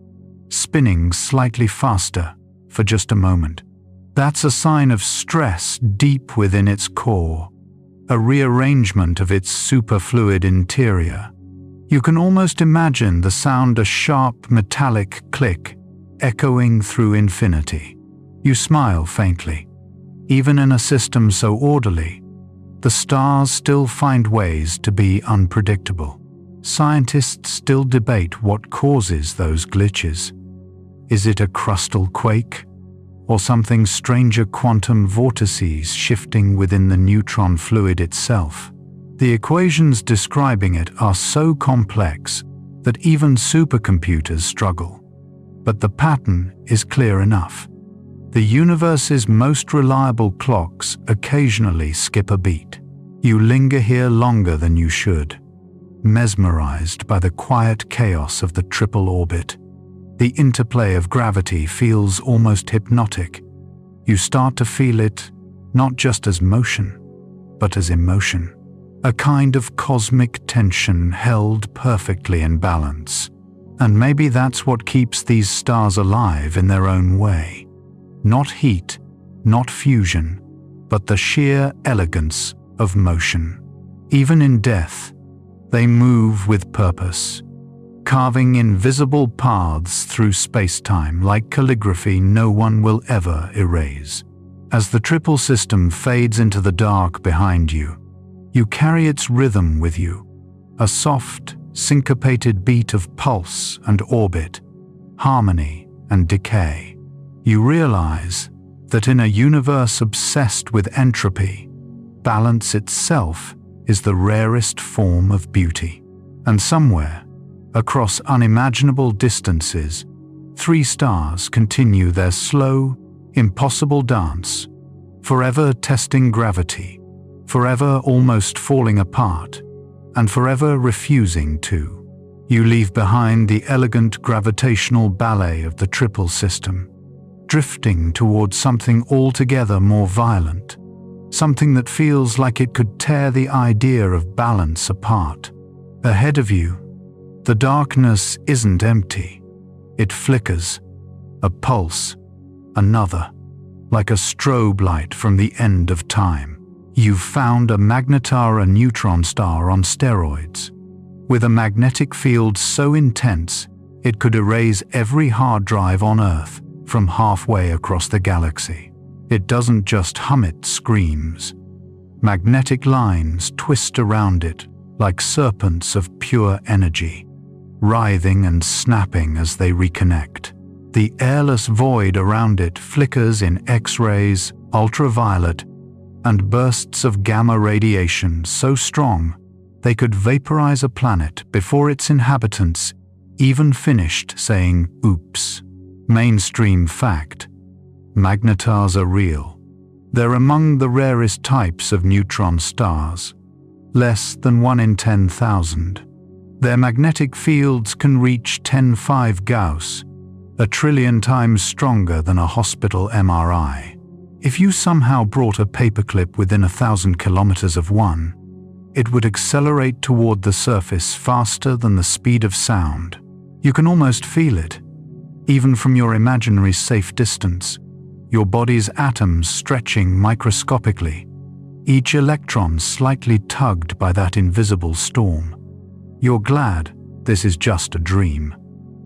spinning slightly faster for just a moment. That's a sign of stress deep within its core, a rearrangement of its superfluid interior. You can almost imagine the sound, a sharp metallic click, echoing through infinity. You smile faintly. Even in a system so orderly, the stars still find ways to be unpredictable. Scientists still debate what causes those glitches. Is it a crustal quake, or something stranger, quantum vortices shifting within the neutron fluid itself? The equations describing it are so complex that even supercomputers struggle. But the pattern is clear enough. The universe's most reliable clocks occasionally skip a beat. You linger here longer than you should, mesmerized by the quiet chaos of the triple orbit. The interplay of gravity feels almost hypnotic. You start to feel it not just as motion, but as emotion. A kind of cosmic tension held perfectly in balance. And maybe that's what keeps these stars alive in their own way. Not heat, not fusion, but the sheer elegance of motion. Even in death, they move with purpose, carving invisible paths through space-time like calligraphy no one will ever erase. As the triple system fades into the dark behind you, you carry its rhythm with you, a soft, syncopated beat of pulse and orbit, harmony and decay. You realize that in a universe obsessed with entropy, balance itself is the rarest form of beauty. And somewhere, across unimaginable distances, 3 stars continue their slow, impossible dance, forever testing gravity, forever almost falling apart, and forever refusing to. You leave behind the elegant gravitational ballet of the triple system, drifting towards something altogether more violent, something that feels like it could tear the idea of balance apart. Ahead of you, the darkness isn't empty. It flickers, a pulse, another, like a strobe light from the end of time. You've found a neutron star on steroids, with a magnetic field so intense it could erase every hard drive on Earth from halfway across the galaxy. It doesn't just hum, it screams. Magnetic lines twist around it like serpents of pure energy, writhing and snapping as they reconnect. The airless void around it flickers in X-rays, ultraviolet, and bursts of gamma radiation so strong they could vaporize a planet before its inhabitants even finished saying oops. Mainstream fact: magnetars are real. They're among the rarest types of neutron stars, less than 1 in 10,000. Their magnetic fields can reach 10⁵ Gauss, 1,000,000,000,000 times stronger than a hospital MRI. If you somehow brought a paperclip within 1,000 kilometers of one, it would accelerate toward the surface faster than the speed of sound. You can almost feel it, even from your imaginary safe distance, your body's atoms stretching microscopically, each electron slightly tugged by that invisible storm. You're glad this is just a dream.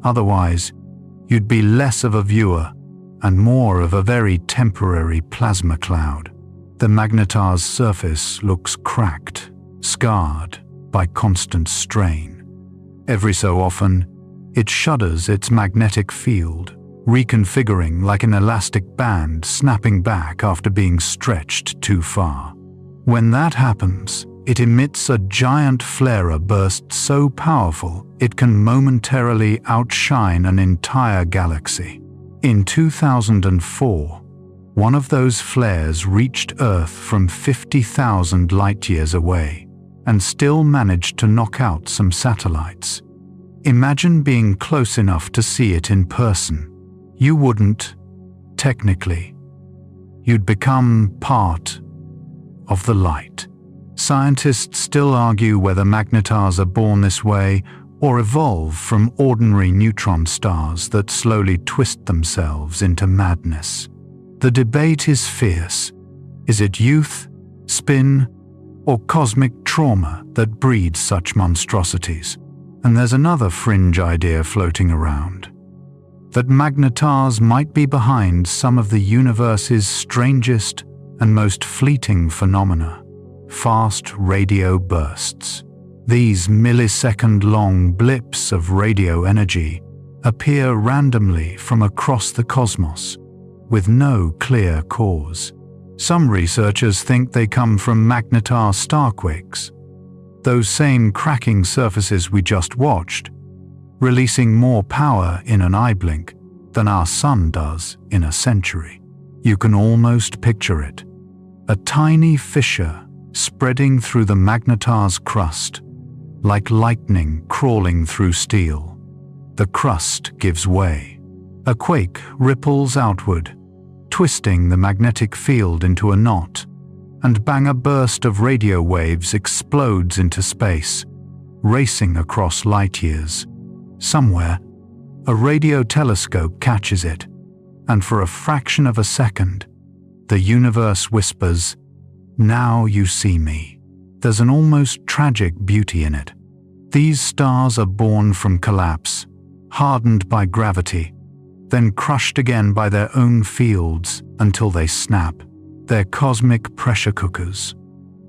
Otherwise, you'd be less of a viewer and more of a very temporary plasma cloud. The magnetar's surface looks cracked, scarred by constant strain. Every so often, it shudders its magnetic field, reconfiguring like an elastic band snapping back after being stretched too far. When that happens, it emits a giant flare burst so powerful it can momentarily outshine an entire galaxy. In 2004, one of those flares reached Earth from 50,000 light-years away and still managed to knock out some satellites. Imagine being close enough to see it in person. You wouldn't, technically. You'd become part of the light. Scientists still argue whether magnetars are born this way or evolve from ordinary neutron stars that slowly twist themselves into madness. The debate is fierce. Is it youth, spin, or cosmic trauma that breeds such monstrosities? And there's another fringe idea floating around, that magnetars might be behind some of the universe's strangest and most fleeting phenomena: fast radio bursts. These millisecond-long blips of radio energy appear randomly from across the cosmos, with no clear cause. Some researchers think they come from magnetar starquakes, those same cracking surfaces we just watched, releasing more power in an eye blink than our sun does in a century. You can almost picture it. A tiny fissure spreading through the magnetar's crust, like lightning crawling through steel. The crust gives way. A quake ripples outward, twisting the magnetic field into a knot, and bang, a burst of radio waves explodes into space, racing across light years. Somewhere, a radio telescope catches it, and for a fraction of a second, the universe whispers, "Now you see me." There's an almost tragic beauty in it. These stars are born from collapse, hardened by gravity, then crushed again by their own fields until they snap. They're cosmic pressure cookers,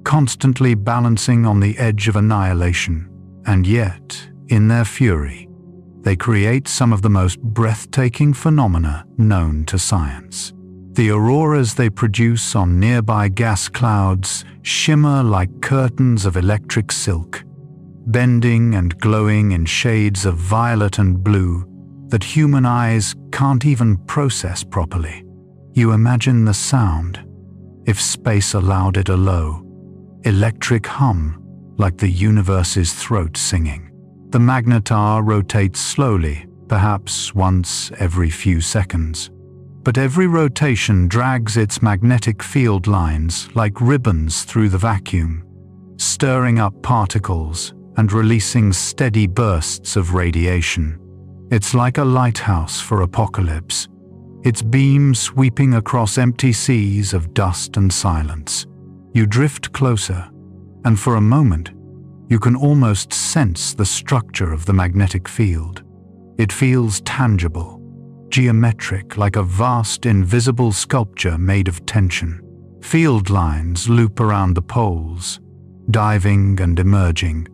constantly balancing on the edge of annihilation. And yet, in their fury, they create some of the most breathtaking phenomena known to science. The auroras they produce on nearby gas clouds shimmer like curtains of electric silk, bending and glowing in shades of violet and blue that human eyes can't even process properly. You imagine the sound, if space allowed it, a low, electric hum like the universe's throat singing. The magnetar rotates slowly, perhaps once every few seconds. But every rotation drags its magnetic field lines like ribbons through the vacuum, stirring up particles and releasing steady bursts of radiation. It's like a lighthouse for apocalypse, its beam sweeping across empty seas of dust and silence. You drift closer, and for a moment, you can almost sense the structure of the magnetic field. It feels tangible, geometric, like a vast invisible sculpture made of tension. Field lines loop around the poles, diving and emerging,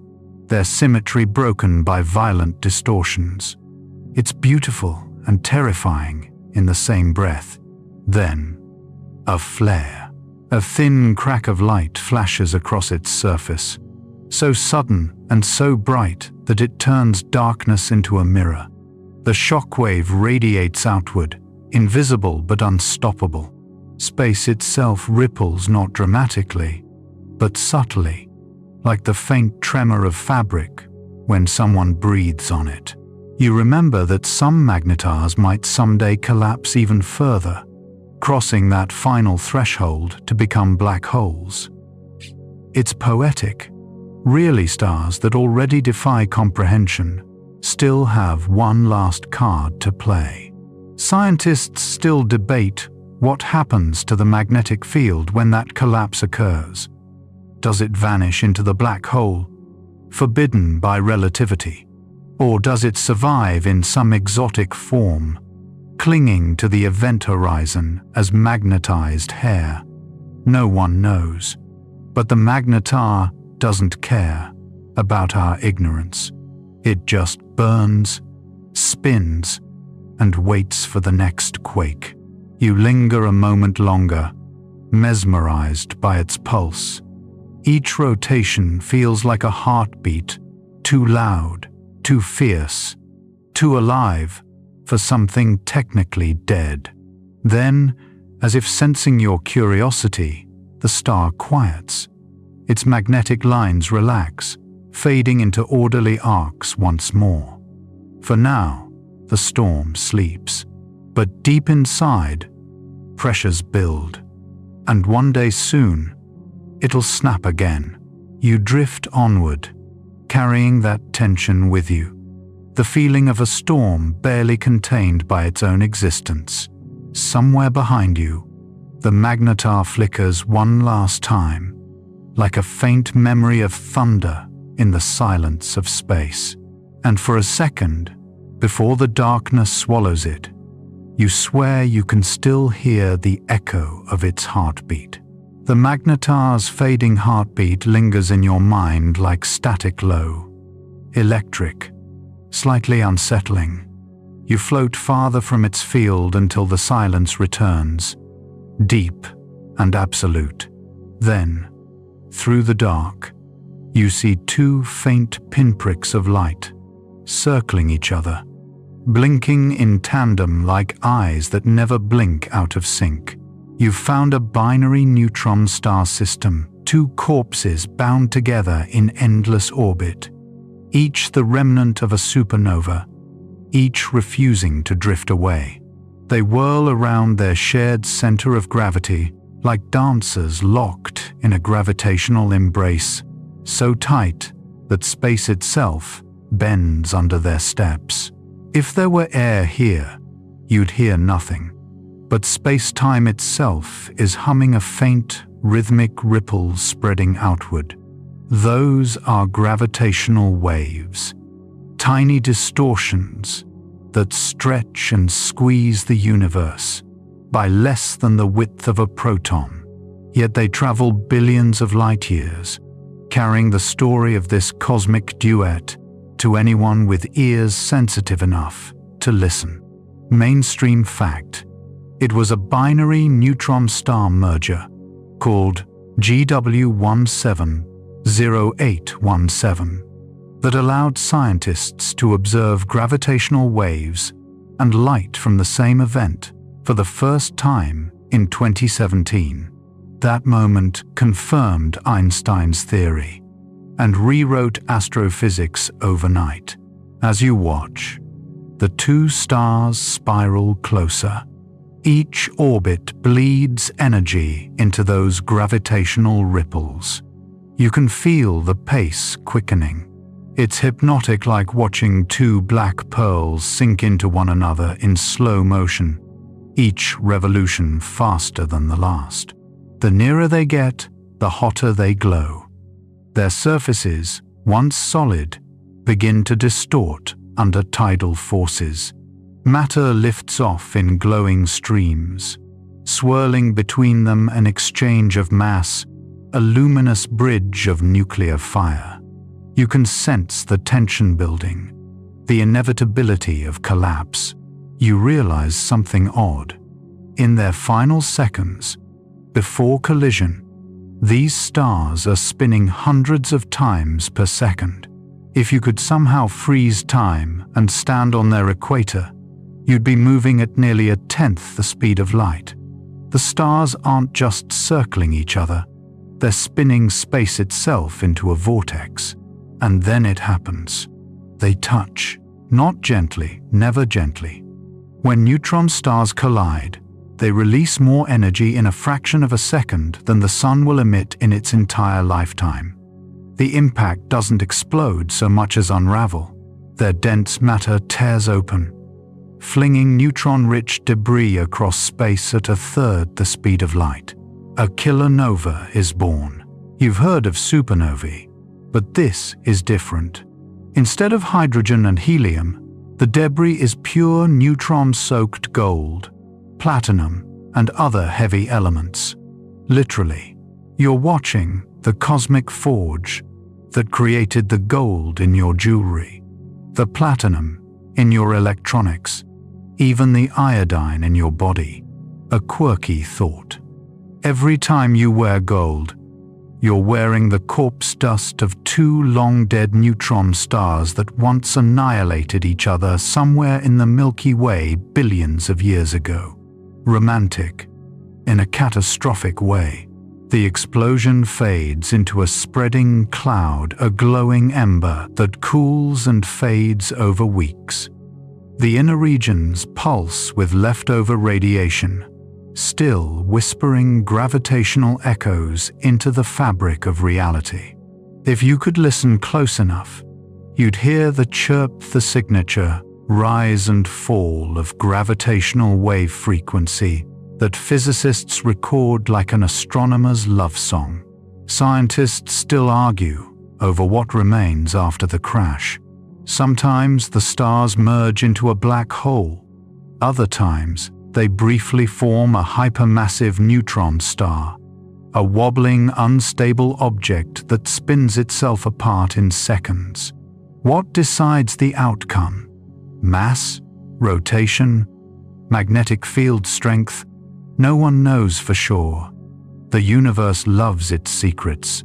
their symmetry broken by violent distortions. It's beautiful and terrifying in the same breath. Then, a flare. A thin crack of light flashes across its surface, so sudden and so bright that it turns darkness into a mirror. The shockwave radiates outward, invisible but unstoppable. Space itself ripples not dramatically, but subtly, like the faint tremor of fabric when someone breathes on it. You remember that some magnetars might someday collapse even further, crossing that final threshold to become black holes. It's poetic. Really, stars that already defy comprehension still have one last card to play. Scientists still debate what happens to the magnetic field when that collapse occurs. Does it vanish into the black hole, forbidden by relativity? Or does it survive in some exotic form, clinging to the event horizon as magnetized hair? No one knows. But the magnetar doesn't care about our ignorance. It just burns, spins, and waits for the next quake. You linger a moment longer, mesmerized by its pulse. Each rotation feels like a heartbeat, too loud, too fierce, too alive for something technically dead. Then, as if sensing your curiosity, the star quiets. Its magnetic lines relax, fading into orderly arcs once more. For now, the storm sleeps. But deep inside, pressures build. And one day soon, it'll snap again. You drift onward, carrying that tension with you. The feeling of a storm barely contained by its own existence. Somewhere behind you, the magnetar flickers one last time, like a faint memory of thunder in the silence of space. And for a second, before the darkness swallows it, you swear you can still hear the echo of its heartbeat. The magnetar's fading heartbeat lingers in your mind like static low, electric, slightly unsettling. You float farther from its field until the silence returns, deep and absolute. Then, through the dark, you see two faint pinpricks of light, circling each other, blinking in tandem like eyes that never blink out of sync. You've found a binary neutron star system, two corpses bound together in endless orbit, each the remnant of a supernova, each refusing to drift away. They whirl around their shared center of gravity like dancers locked in a gravitational embrace, so tight that space itself bends under their steps. If there were air here, you'd hear nothing. But space-time itself is humming a faint, rhythmic ripple spreading outward. Those are gravitational waves, tiny distortions that stretch and squeeze the universe by less than the width of a proton. Yet they travel billions of light years, carrying the story of this cosmic duet to anyone with ears sensitive enough to listen. Mainstream fact: it was a binary neutron star merger called GW170817 that allowed scientists to observe gravitational waves and light from the same event for the first time in 2017. That moment confirmed Einstein's theory and rewrote astrophysics overnight. As you watch, the two stars spiral closer. Each orbit bleeds energy into those gravitational ripples. You can feel the pace quickening. It's hypnotic, like watching two black pearls sink into one another in slow motion, each revolution faster than the last. The nearer they get, the hotter they glow. Their surfaces, once solid, begin to distort under tidal forces. Matter lifts off in glowing streams, swirling between them an exchange of mass, a luminous bridge of nuclear fire. You can sense the tension building, the inevitability of collapse. You realize something odd. In their final seconds, before collision, these stars are spinning hundreds of times per second. If you could somehow freeze time and stand on their equator, you'd be moving at nearly 1/10 the speed of light. The stars aren't just circling each other, they're spinning space itself into a vortex. And then it happens. They touch, not gently, never gently. When neutron stars collide, they release more energy in a fraction of a second than the sun will emit in its entire lifetime. The impact doesn't explode so much as unravel. Their dense matter tears open, flinging neutron-rich debris across space at 1/3 the speed of light. A killer nova is born. You've heard of supernovae, but this is different. Instead of hydrogen and helium, the debris is pure neutron-soaked gold, platinum, and other heavy elements. Literally, you're watching the cosmic forge that created the gold in your jewelry, the platinum in your electronics, even the iodine in your body. A quirky thought. Every time you wear gold, you're wearing the corpse dust of two long-dead neutron stars that once annihilated each other somewhere in the Milky Way billions of years ago. Romantic, in a catastrophic way. The explosion fades into a spreading cloud, a glowing ember that cools and fades over weeks. The inner regions pulse with leftover radiation, still whispering gravitational echoes into the fabric of reality. If you could listen close enough, you'd hear the chirp, the signature rise and fall of gravitational wave frequency that physicists record like an astronomer's love song. Scientists still argue over what remains after the crash. Sometimes the stars merge into a black hole. Other times, they briefly form a hypermassive neutron star, a wobbling, unstable object that spins itself apart in seconds. What decides the outcome? Mass? Rotation? Magnetic field strength? No one knows for sure. The universe loves its secrets.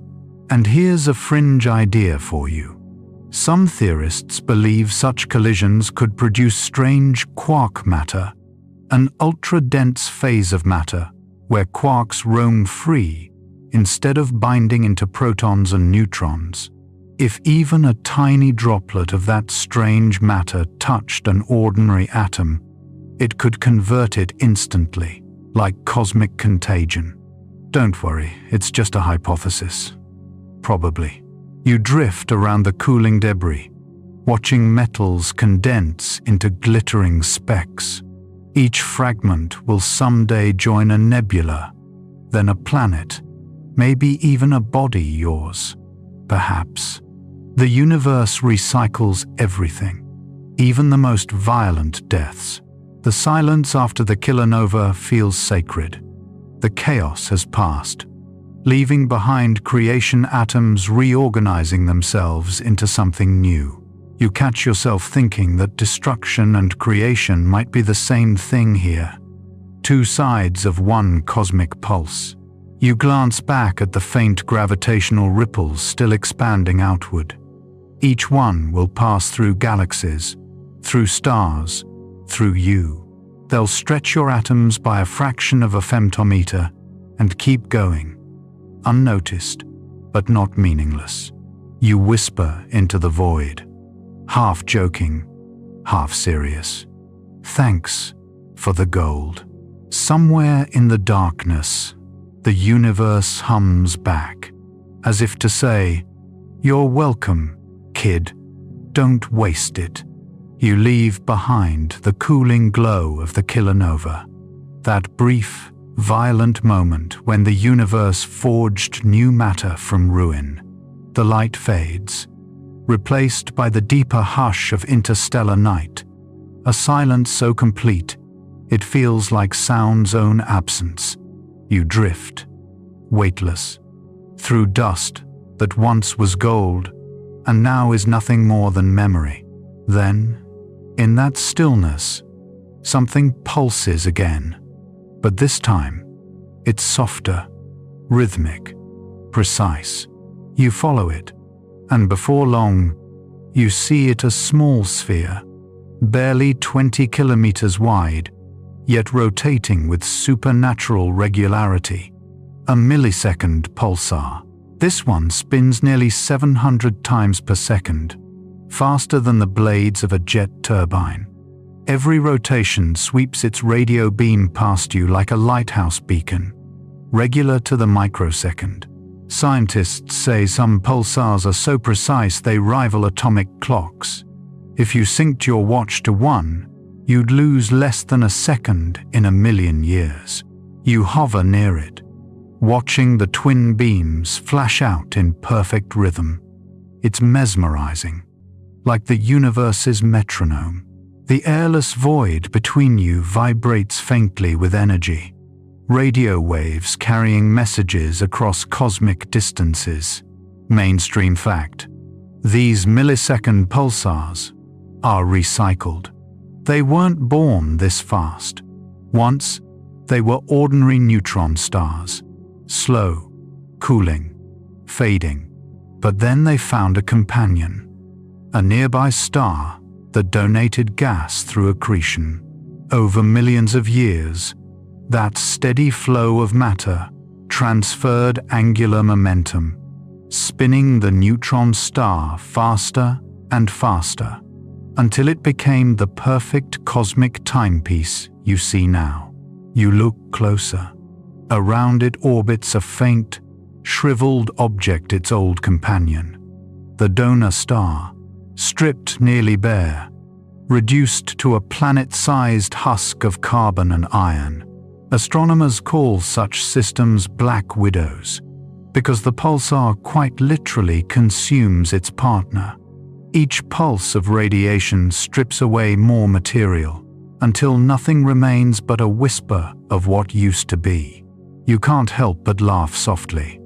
And here's a fringe idea for you. Some theorists believe such collisions could produce strange quark matter, an ultra-dense phase of matter where quarks roam free instead of binding into protons and neutrons. If even a tiny droplet of that strange matter touched an ordinary atom, it could convert it instantly, like cosmic contagion. Don't worry, it's just a hypothesis. Probably. You drift around the cooling debris, watching metals condense into glittering specks. Each fragment will someday join a nebula, then a planet, maybe even a body yours, perhaps. The universe recycles everything, even the most violent deaths. The silence after the kilonova feels sacred. The chaos has passed, leaving behind creation atoms reorganizing themselves into something new. You catch yourself thinking that destruction and creation might be the same thing here, two sides of one cosmic pulse. You glance back at the faint gravitational ripples still expanding outward. Each one will pass through galaxies, through stars, through you. They'll stretch your atoms by a fraction of a femtometer and keep going, unnoticed, but not meaningless. You whisper into the void, half joking, half serious. Thanks for the gold. Somewhere in the darkness, the universe hums back, as if to say, "You're welcome, kid. Don't waste it." You leave behind the cooling glow of the kilonova, that brief, violent moment when the universe forged new matter from ruin. The light fades, replaced by the deeper hush of interstellar night, a silence so complete it feels like sound's own absence. You drift, weightless, through dust that once was gold and now is nothing more than memory. Then, in that stillness, something pulses again, but this time, it's softer, rhythmic, precise. You follow it, and before long, you see it a small sphere, barely 20 kilometers wide, yet rotating with supernatural regularity. A millisecond pulsar. This one spins nearly 700 times per second, faster than the blades of a jet turbine. Every rotation sweeps its radio beam past you like a lighthouse beacon, regular to the microsecond. Scientists say some pulsars are so precise they rival atomic clocks. If you synced your watch to one, you'd lose less than a second in a million years. You hover near it, watching the twin beams flash out in perfect rhythm. It's mesmerizing, like the universe's metronome. The airless void between you vibrates faintly with energy, radio waves carrying messages across cosmic distances. Mainstream fact: these millisecond pulsars are recycled. They weren't born this fast. Once, they were ordinary neutron stars, slow, cooling, fading. But then they found a companion, a nearby star that donated gas through accretion. Over millions of years, that steady flow of matter transferred angular momentum, spinning the neutron star faster and faster, until it became the perfect cosmic timepiece you see now. You look closer. Around it orbits a faint, shriveled object, its old companion, the donor star, stripped nearly bare, reduced to a planet-sized husk of carbon and iron. Astronomers call such systems black widows, because the pulsar quite literally consumes its partner. Each pulse of radiation strips away more material, until nothing remains but a whisper of what used to be. You can't help but laugh softly.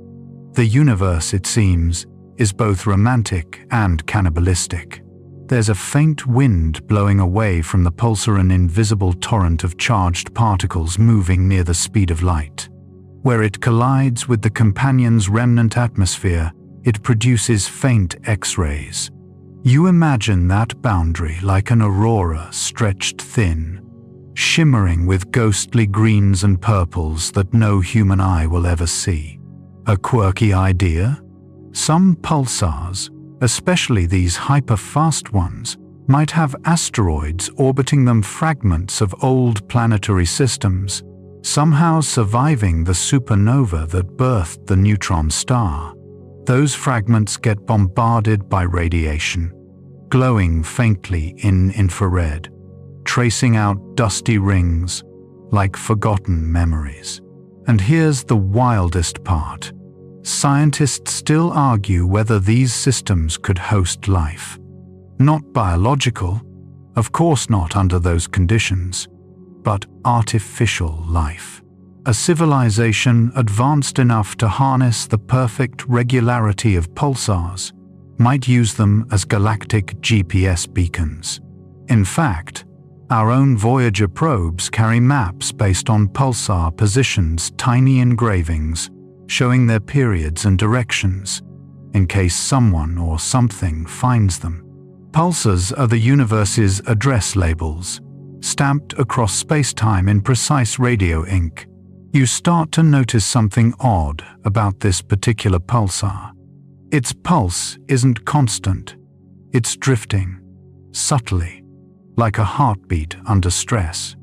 The universe, it seems, is both romantic and cannibalistic. There's a faint wind blowing away from the pulsar, an invisible torrent of charged particles moving near the speed of light. Where it collides with the companion's remnant atmosphere, it produces faint X-rays. You imagine that boundary like an aurora stretched thin, shimmering with ghostly greens and purples that no human eye will ever see. A quirky idea? Some pulsars, especially these hyper-fast ones, might have asteroids orbiting them, fragments of old planetary systems, somehow surviving the supernova that birthed the neutron star. Those fragments get bombarded by radiation, glowing faintly in infrared, tracing out dusty rings like forgotten memories. And here's the wildest part. Scientists still argue whether these systems could host life. Not biological, of course not under those conditions, but artificial life. A civilization advanced enough to harness the perfect regularity of pulsars might use them as galactic GPS beacons. In fact, our own Voyager probes carry maps based on pulsar positions, tiny engravings showing their periods and directions, in case someone or something finds them. Pulsars are the universe's address labels, stamped across space-time in precise radio ink. You start to notice something odd about this particular pulsar. Its pulse isn't constant. It's drifting, subtly, like a heartbeat under stress.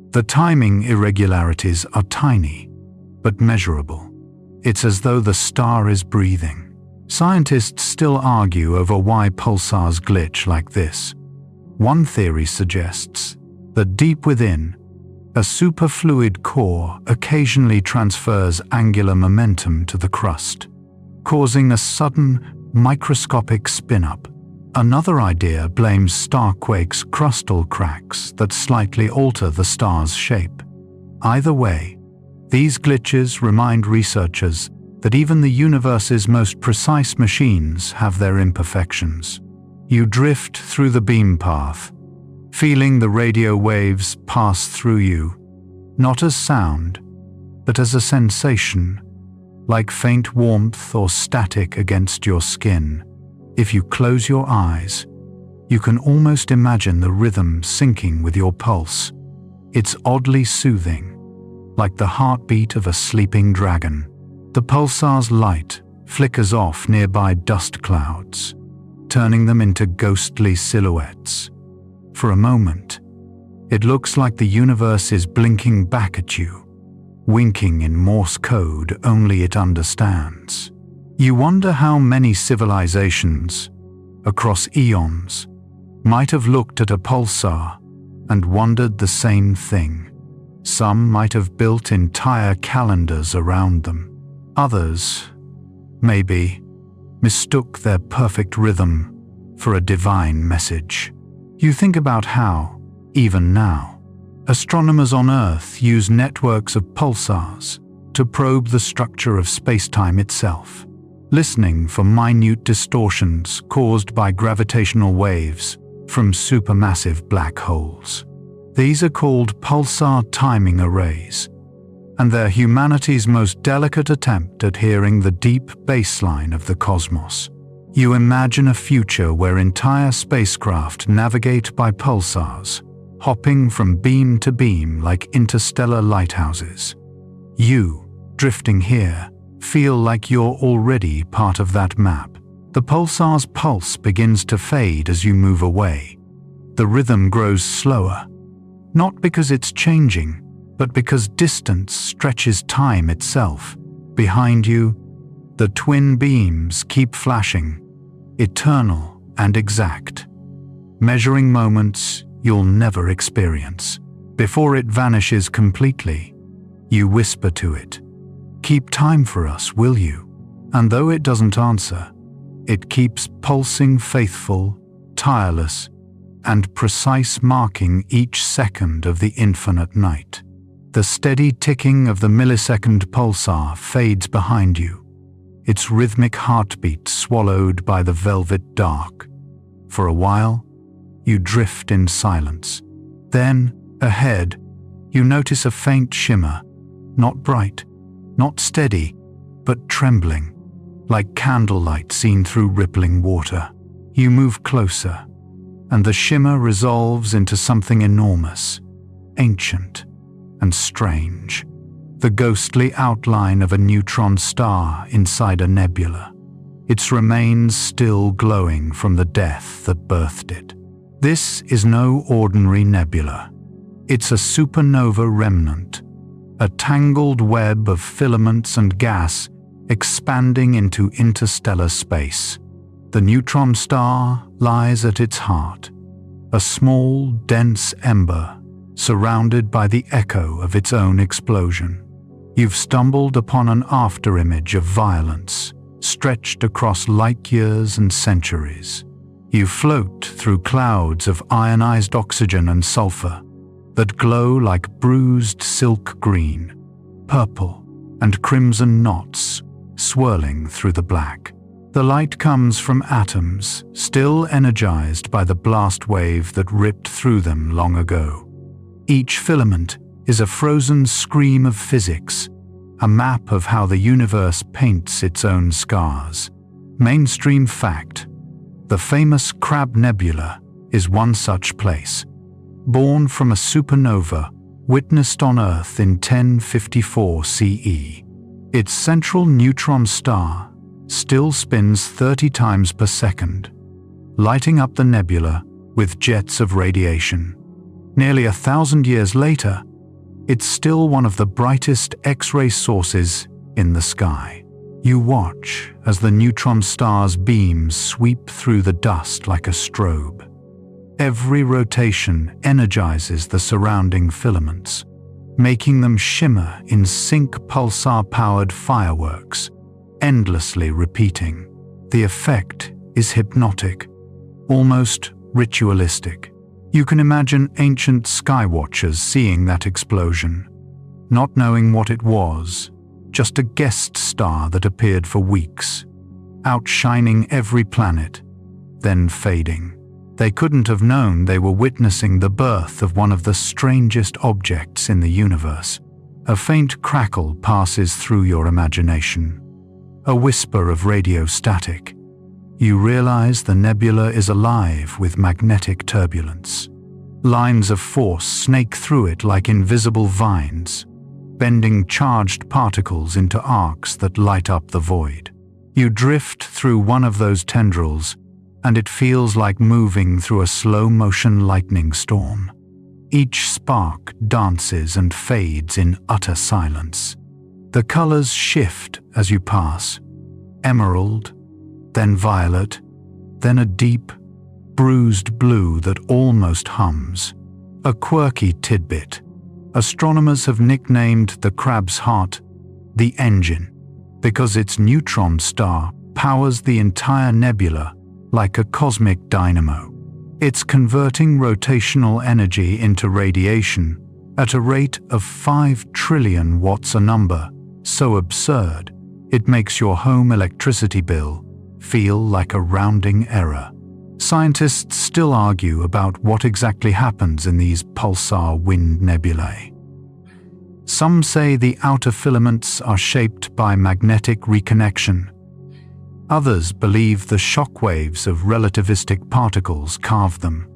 The timing irregularities are tiny, but measurable. It's as though the star is breathing. Scientists still argue over why pulsars glitch like this. One theory suggests that deep within, a superfluid core occasionally transfers angular momentum to the crust, causing a sudden, microscopic spin-up. Another idea blames starquakes, crustal cracks that slightly alter the star's shape. Either way, these glitches remind researchers that even the universe's most precise machines have their imperfections. You drift through the beam path, feeling the radio waves pass through you, not as sound, but as a sensation, like faint warmth or static against your skin. If you close your eyes, you can almost imagine the rhythm syncing with your pulse. It's oddly soothing, like the heartbeat of a sleeping dragon. The pulsar's light flickers off nearby dust clouds, turning them into ghostly silhouettes. For a moment, it looks like the universe is blinking back at you, winking in Morse code only it understands. You wonder how many civilizations, across eons, might have looked at a pulsar and wondered the same thing. Some might have built entire calendars around them. Others, maybe, mistook their perfect rhythm for a divine message. You think about how, even now, astronomers on Earth use networks of pulsars to probe the structure of space-time itself, listening for minute distortions caused by gravitational waves from supermassive black holes. These are called pulsar timing arrays, and they're humanity's most delicate attempt at hearing the deep baseline of the cosmos. You imagine a future where entire spacecraft navigate by pulsars, hopping from beam to beam like interstellar lighthouses. You, drifting here, feel like you're already part of that map. The pulsar's pulse begins to fade as you move away. The rhythm grows slower, not because it's changing, but because distance stretches time itself. Behind you, the twin beams keep flashing, eternal and exact, measuring moments you'll never experience. Before it vanishes completely, you whisper to it, "Keep time for us, will you?" And though it doesn't answer, it keeps pulsing, faithful, tireless, and precise, marking each second of the infinite night. The steady ticking of the millisecond pulsar fades behind you, its rhythmic heartbeat swallowed by the velvet dark. For a while, you drift in silence. Then, ahead, you notice a faint shimmer, not bright, not steady, but trembling, like candlelight seen through rippling water. You move closer, and the shimmer resolves into something enormous, ancient and strange. The ghostly outline of a neutron star inside a nebula, its remains still glowing from the death that birthed it. This is no ordinary nebula. It's a supernova remnant, a tangled web of filaments and gas expanding into interstellar space. The neutron star lies at its heart, a small, dense ember surrounded by the echo of its own explosion. You've stumbled upon an afterimage of violence, stretched across light years and centuries. You float through clouds of ionized oxygen and sulfur that glow like bruised silk green, purple, and crimson knots swirling through the black. The light comes from atoms still energized by the blast wave that ripped through them long ago. Each filament is a frozen scream of physics, a map of how the universe paints its own scars. Mainstream fact: the famous Crab Nebula is one such place. Born from a supernova witnessed on Earth in 1054 CE, its central neutron star still spins 30 times per second, lighting up the nebula with jets of radiation. Nearly 1,000 years later, it's still one of the brightest X-ray sources in the sky. You watch as the neutron star's beams sweep through the dust like a strobe. Every rotation energizes the surrounding filaments, making them shimmer in sync pulsar-powered fireworks, endlessly repeating. The effect is hypnotic, almost ritualistic. You can imagine ancient skywatchers seeing that explosion, not knowing what it was, just a guest star that appeared for weeks, outshining every planet, then fading. They couldn't have known they were witnessing the birth of one of the strangest objects in the universe. A faint crackle passes through your imagination, a whisper of radio static. You realize the nebula is alive with magnetic turbulence. Lines of force snake through it like invisible vines, bending charged particles into arcs that light up the void. You drift through one of those tendrils, and it feels like moving through a slow-motion lightning storm. Each spark dances and fades in utter silence. The colors shift as you pass: emerald, then violet, then a deep, bruised blue that almost hums. A quirky tidbit: astronomers have nicknamed the crab's heart the engine, because its neutron star powers the entire nebula like a cosmic dynamo. It's converting rotational energy into radiation at a rate of 5 trillion watts a number, so absurd it makes your home electricity bill feel like a rounding error. Scientists still argue about what exactly happens in these pulsar wind nebulae. Some say the outer filaments are shaped by magnetic reconnection. Others believe the shock waves of relativistic particles carve them.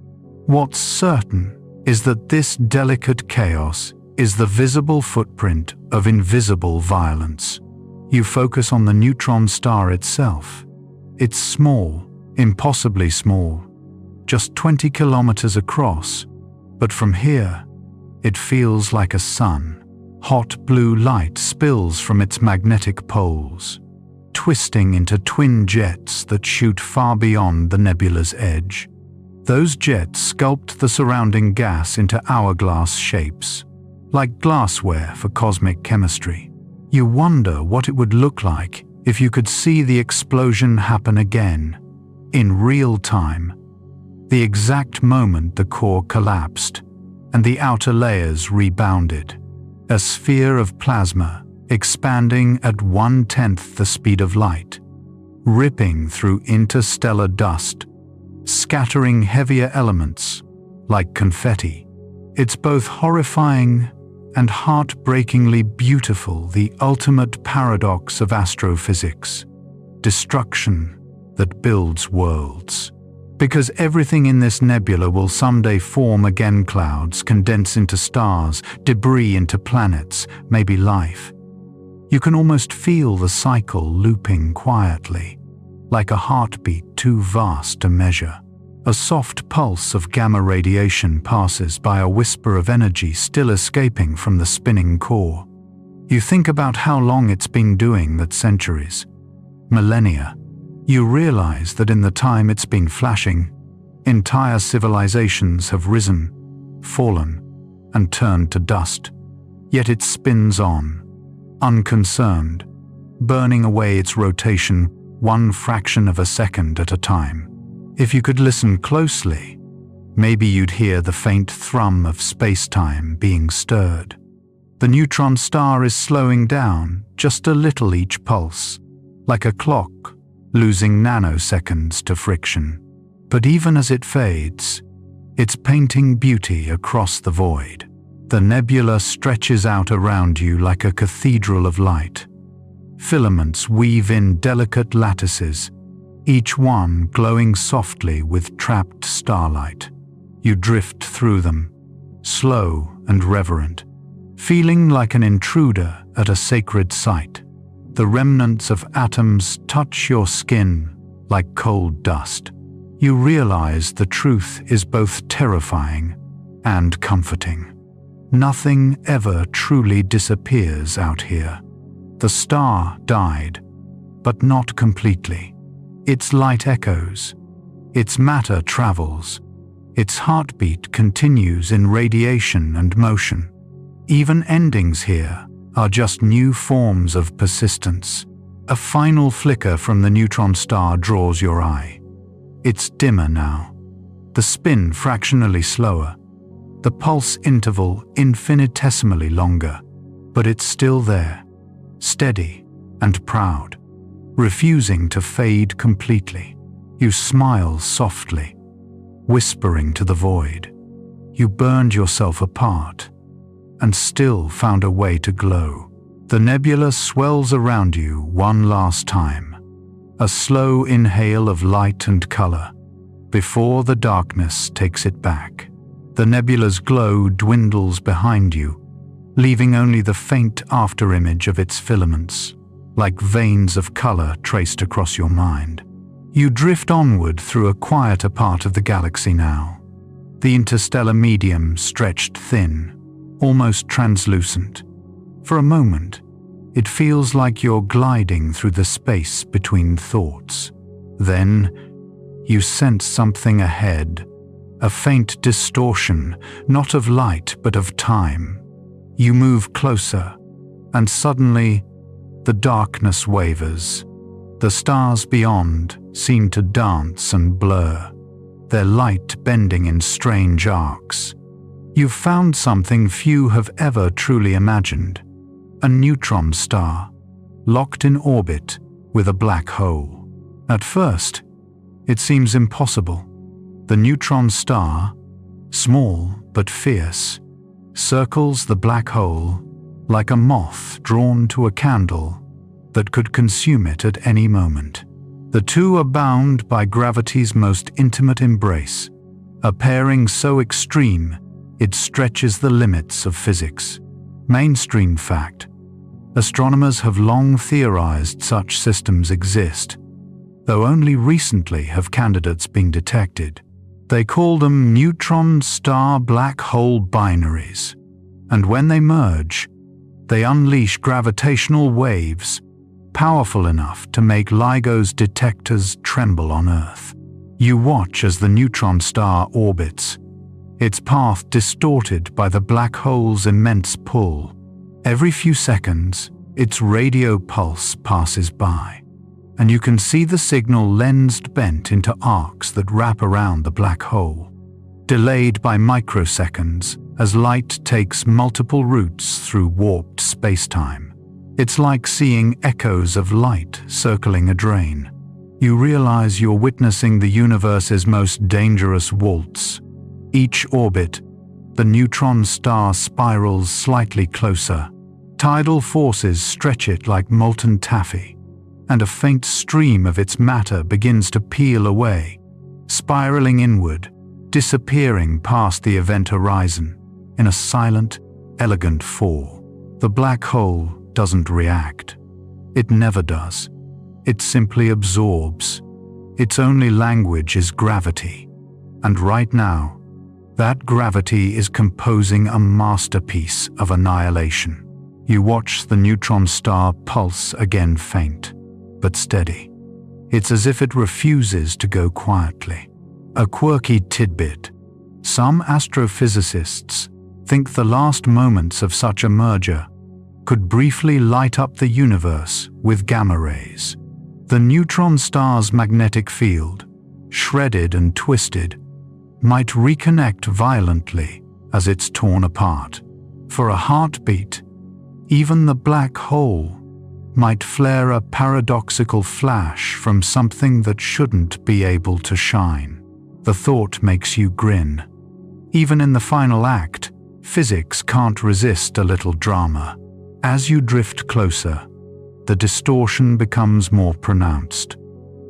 What's certain is that this delicate chaos is the visible footprint of invisible violence. You focus on the neutron star itself. It's small, impossibly small, just 20 kilometers across, but from here, it feels like a sun. Hot blue light spills from its magnetic poles, twisting into twin jets that shoot far beyond the nebula's edge. Those jets sculpt the surrounding gas into hourglass shapes, like glassware for cosmic chemistry. You wonder what it would look like if you could see the explosion happen again, in real time, the exact moment the core collapsed and the outer layers rebounded. A sphere of plasma expanding at 1/10 the speed of light, ripping through interstellar dust, scattering heavier elements like confetti. It's both horrifying and heartbreakingly beautiful, the ultimate paradox of astrophysics: destruction that builds worlds. Because everything in this nebula will someday form again, clouds condense into stars, debris into planets, maybe life. You can almost feel the cycle looping quietly, like a heartbeat too vast to measure. A soft pulse of gamma radiation passes by, a whisper of energy still escaping from the spinning core. You think about how long it's been doing that, centuries, millennia. You realize that in the time it's been flashing, entire civilizations have risen, fallen, and turned to dust. Yet it spins on, unconcerned, burning away its rotation one fraction of a second at a time. If you could listen closely, maybe you'd hear the faint thrum of space-time being stirred. The neutron star is slowing down just a little each pulse, like a clock losing nanoseconds to friction. But even as it fades, it's painting beauty across the void. The nebula stretches out around you like a cathedral of light. Filaments weave in delicate lattices, each one glowing softly with trapped starlight. You drift through them, slow and reverent, feeling like an intruder at a sacred site. The remnants of atoms touch your skin like cold dust. You realize the truth is both terrifying and comforting. Nothing ever truly disappears out here. The star died, but not completely. Its light echoes, its matter travels, its heartbeat continues in radiation and motion. Even endings here are just new forms of persistence. A final flicker from the neutron star draws your eye. It's dimmer now, the spin fractionally slower, the pulse interval infinitesimally longer, but it's still there, steady and proud, refusing to fade completely. You smile softly, whispering to the void. You burned yourself apart, and still found a way to glow. The nebula swells around you one last time, a slow inhale of light and color, before the darkness takes it back. The nebula's glow dwindles behind you, leaving only the faint afterimage of its filaments, like veins of color traced across your mind. You drift onward through a quieter part of the galaxy now, the interstellar medium stretched thin, almost translucent. For a moment, it feels like you're gliding through the space between thoughts. Then, you sense something ahead, a faint distortion, not of light but of time. You move closer, and suddenly, the darkness wavers. The stars beyond seem to dance and blur, their light bending in strange arcs. You've found something few have ever truly imagined: a neutron star, locked in orbit with a black hole. At first, it seems impossible. The neutron star, small but fierce, circles the black hole like a moth drawn to a candle that could consume it at any moment. The two are bound by gravity's most intimate embrace, a pairing so extreme it stretches the limits of physics. Mainstream fact: astronomers have long theorized such systems exist, though only recently have candidates been detected. They call them neutron star black hole binaries, and when they merge, they unleash gravitational waves powerful enough to make LIGO's detectors tremble on Earth. You watch as the neutron star orbits, its path distorted by the black hole's immense pull. Every few seconds, its radio pulse passes by, and you can see the signal lensed bent into arcs that wrap around the black hole, delayed by microseconds as light takes multiple routes through warped space-time. It's like seeing echoes of light circling a drain. You realize you're witnessing the universe's most dangerous waltz. Each orbit, the neutron star spirals slightly closer. Tidal forces stretch it like molten taffy, and a faint stream of its matter begins to peel away, spiraling inward, disappearing past the event horizon in a silent, elegant fall. The black hole doesn't react. It never does. It simply absorbs. Its only language is gravity. And right now, that gravity is composing a masterpiece of annihilation. You watch the neutron star pulse again, faint, but steady. It's as if it refuses to go quietly. A quirky tidbit. Some astrophysicists think the last moments of such a merger could briefly light up the universe with gamma rays. The neutron star's magnetic field, shredded and twisted, might reconnect violently as it's torn apart. For a heartbeat, even the black hole might flare a paradoxical flash from something that shouldn't be able to shine. The thought makes you grin. Even in the final act, physics can't resist a little drama. As you drift closer, the distortion becomes more pronounced.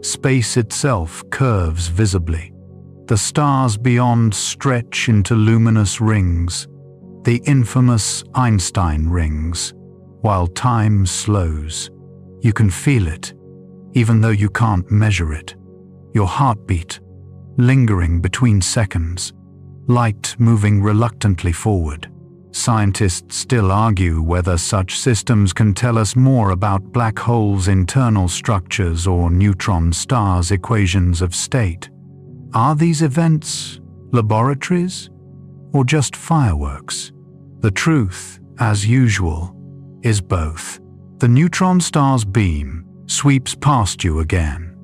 Space itself curves visibly. The stars beyond stretch into luminous rings, the infamous Einstein rings, while time slows. You can feel it, even though you can't measure it. Your heartbeat, lingering between seconds, light moving reluctantly forward. Scientists still argue whether such systems can tell us more about black holes' internal structures or neutron stars' equations of state. Are these events laboratories or just fireworks? The truth, as usual, is both. The neutron star's beam sweeps past you again.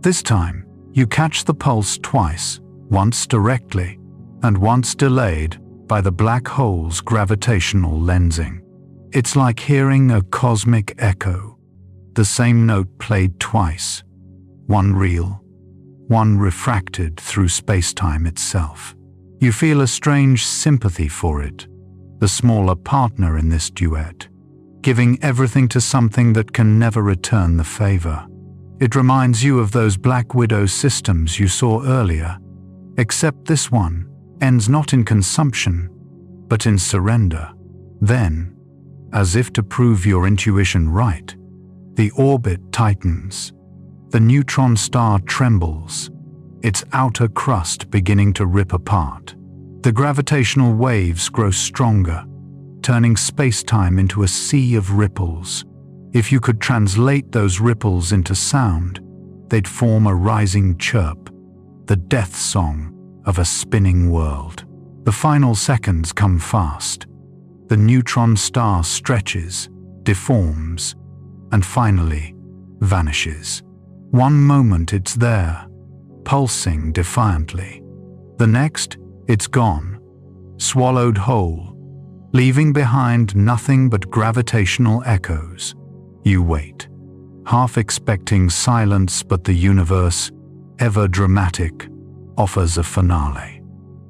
This time, you catch the pulse twice, once directly and once delayed by the black hole's gravitational lensing. It's like hearing a cosmic echo, the same note played twice, one real, one refracted through space-time itself. You feel a strange sympathy for it, the smaller partner in this duet, giving everything to something that can never return the favor. It reminds you of those Black Widow systems you saw earlier, except this one ends not in consumption, but in surrender. Then, as if to prove your intuition right, the orbit tightens. The neutron star trembles, its outer crust beginning to rip apart. The gravitational waves grow stronger, turning space-time into a sea of ripples. If you could translate those ripples into sound, they'd form a rising chirp, the death song of a spinning world. The final seconds come fast. The neutron star stretches, deforms, and finally vanishes. One moment it's there, pulsing defiantly. The next, it's gone, swallowed whole, leaving behind nothing but gravitational echoes. You wait, half expecting silence, but the universe, ever dramatic, offers a finale.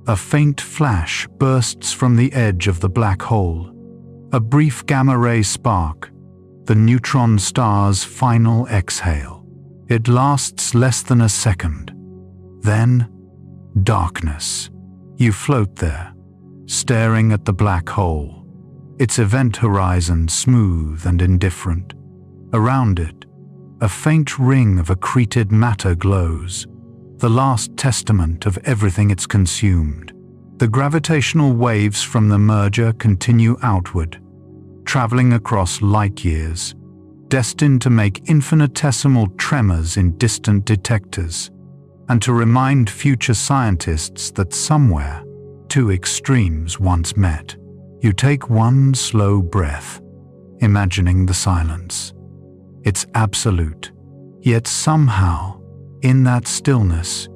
A faint flash bursts from the edge of the black hole, a brief gamma-ray spark, the neutron star's final exhale. It lasts less than a second. Then, darkness. You float there, staring at the black hole, its event horizon smooth and indifferent. Around it, a faint ring of accreted matter glows, the last testament of everything it's consumed. The gravitational waves from the merger continue outward, traveling across light years, destined to make infinitesimal tremors in distant detectors, and to remind future scientists that somewhere, two extremes once met. You take one slow breath, imagining the silence. It's absolute, yet somehow, in that stillness,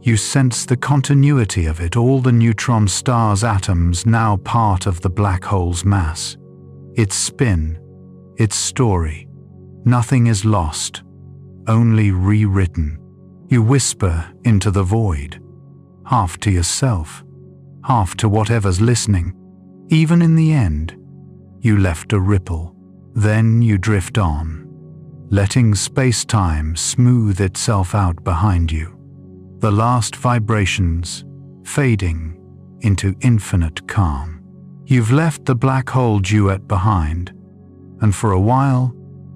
you sense the continuity of it, all the neutron star's atoms now part of the black hole's mass. Its spin, its story. Nothing is lost, only rewritten. You whisper into the void, half to yourself, half to whatever's listening. Even in the end, you left a ripple. Then you drift on, letting space-time smooth itself out behind you. the last vibrations fading into infinite calm. You've left the black hole duet behind, and for a while,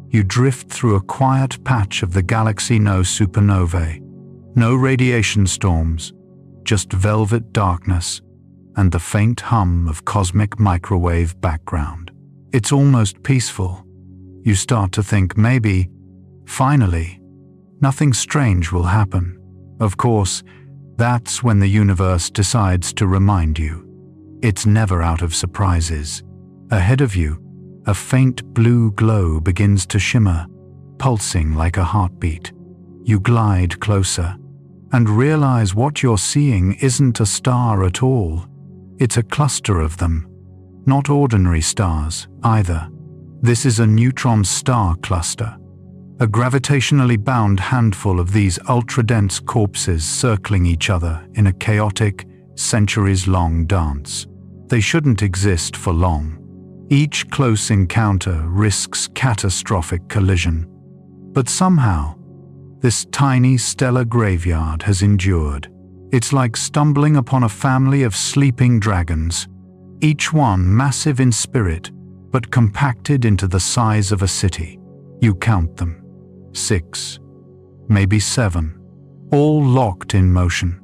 you drift through a quiet patch of the galaxy. No supernovae, no radiation storms, just velvet darkness and the faint hum of cosmic microwave background. It's almost peaceful. You start to think maybe, finally, nothing strange will happen. Of course, that's when the universe decides to remind you. It's never out of surprises. Ahead of you, a faint blue glow begins to shimmer, pulsing like a heartbeat. You glide closer and realize what you're seeing isn't a star at all. It's a cluster of them. Not ordinary stars, either. This is a neutron star cluster, a gravitationally bound handful of these ultra-dense corpses circling each other in a chaotic, centuries-long dance. They shouldn't exist for long. Each close encounter risks catastrophic collision. But somehow, this tiny stellar graveyard has endured. It's like stumbling upon a family of sleeping dragons, each one massive in spirit, but compacted into the size of a city. You count them. 6, maybe 7, all locked in motion.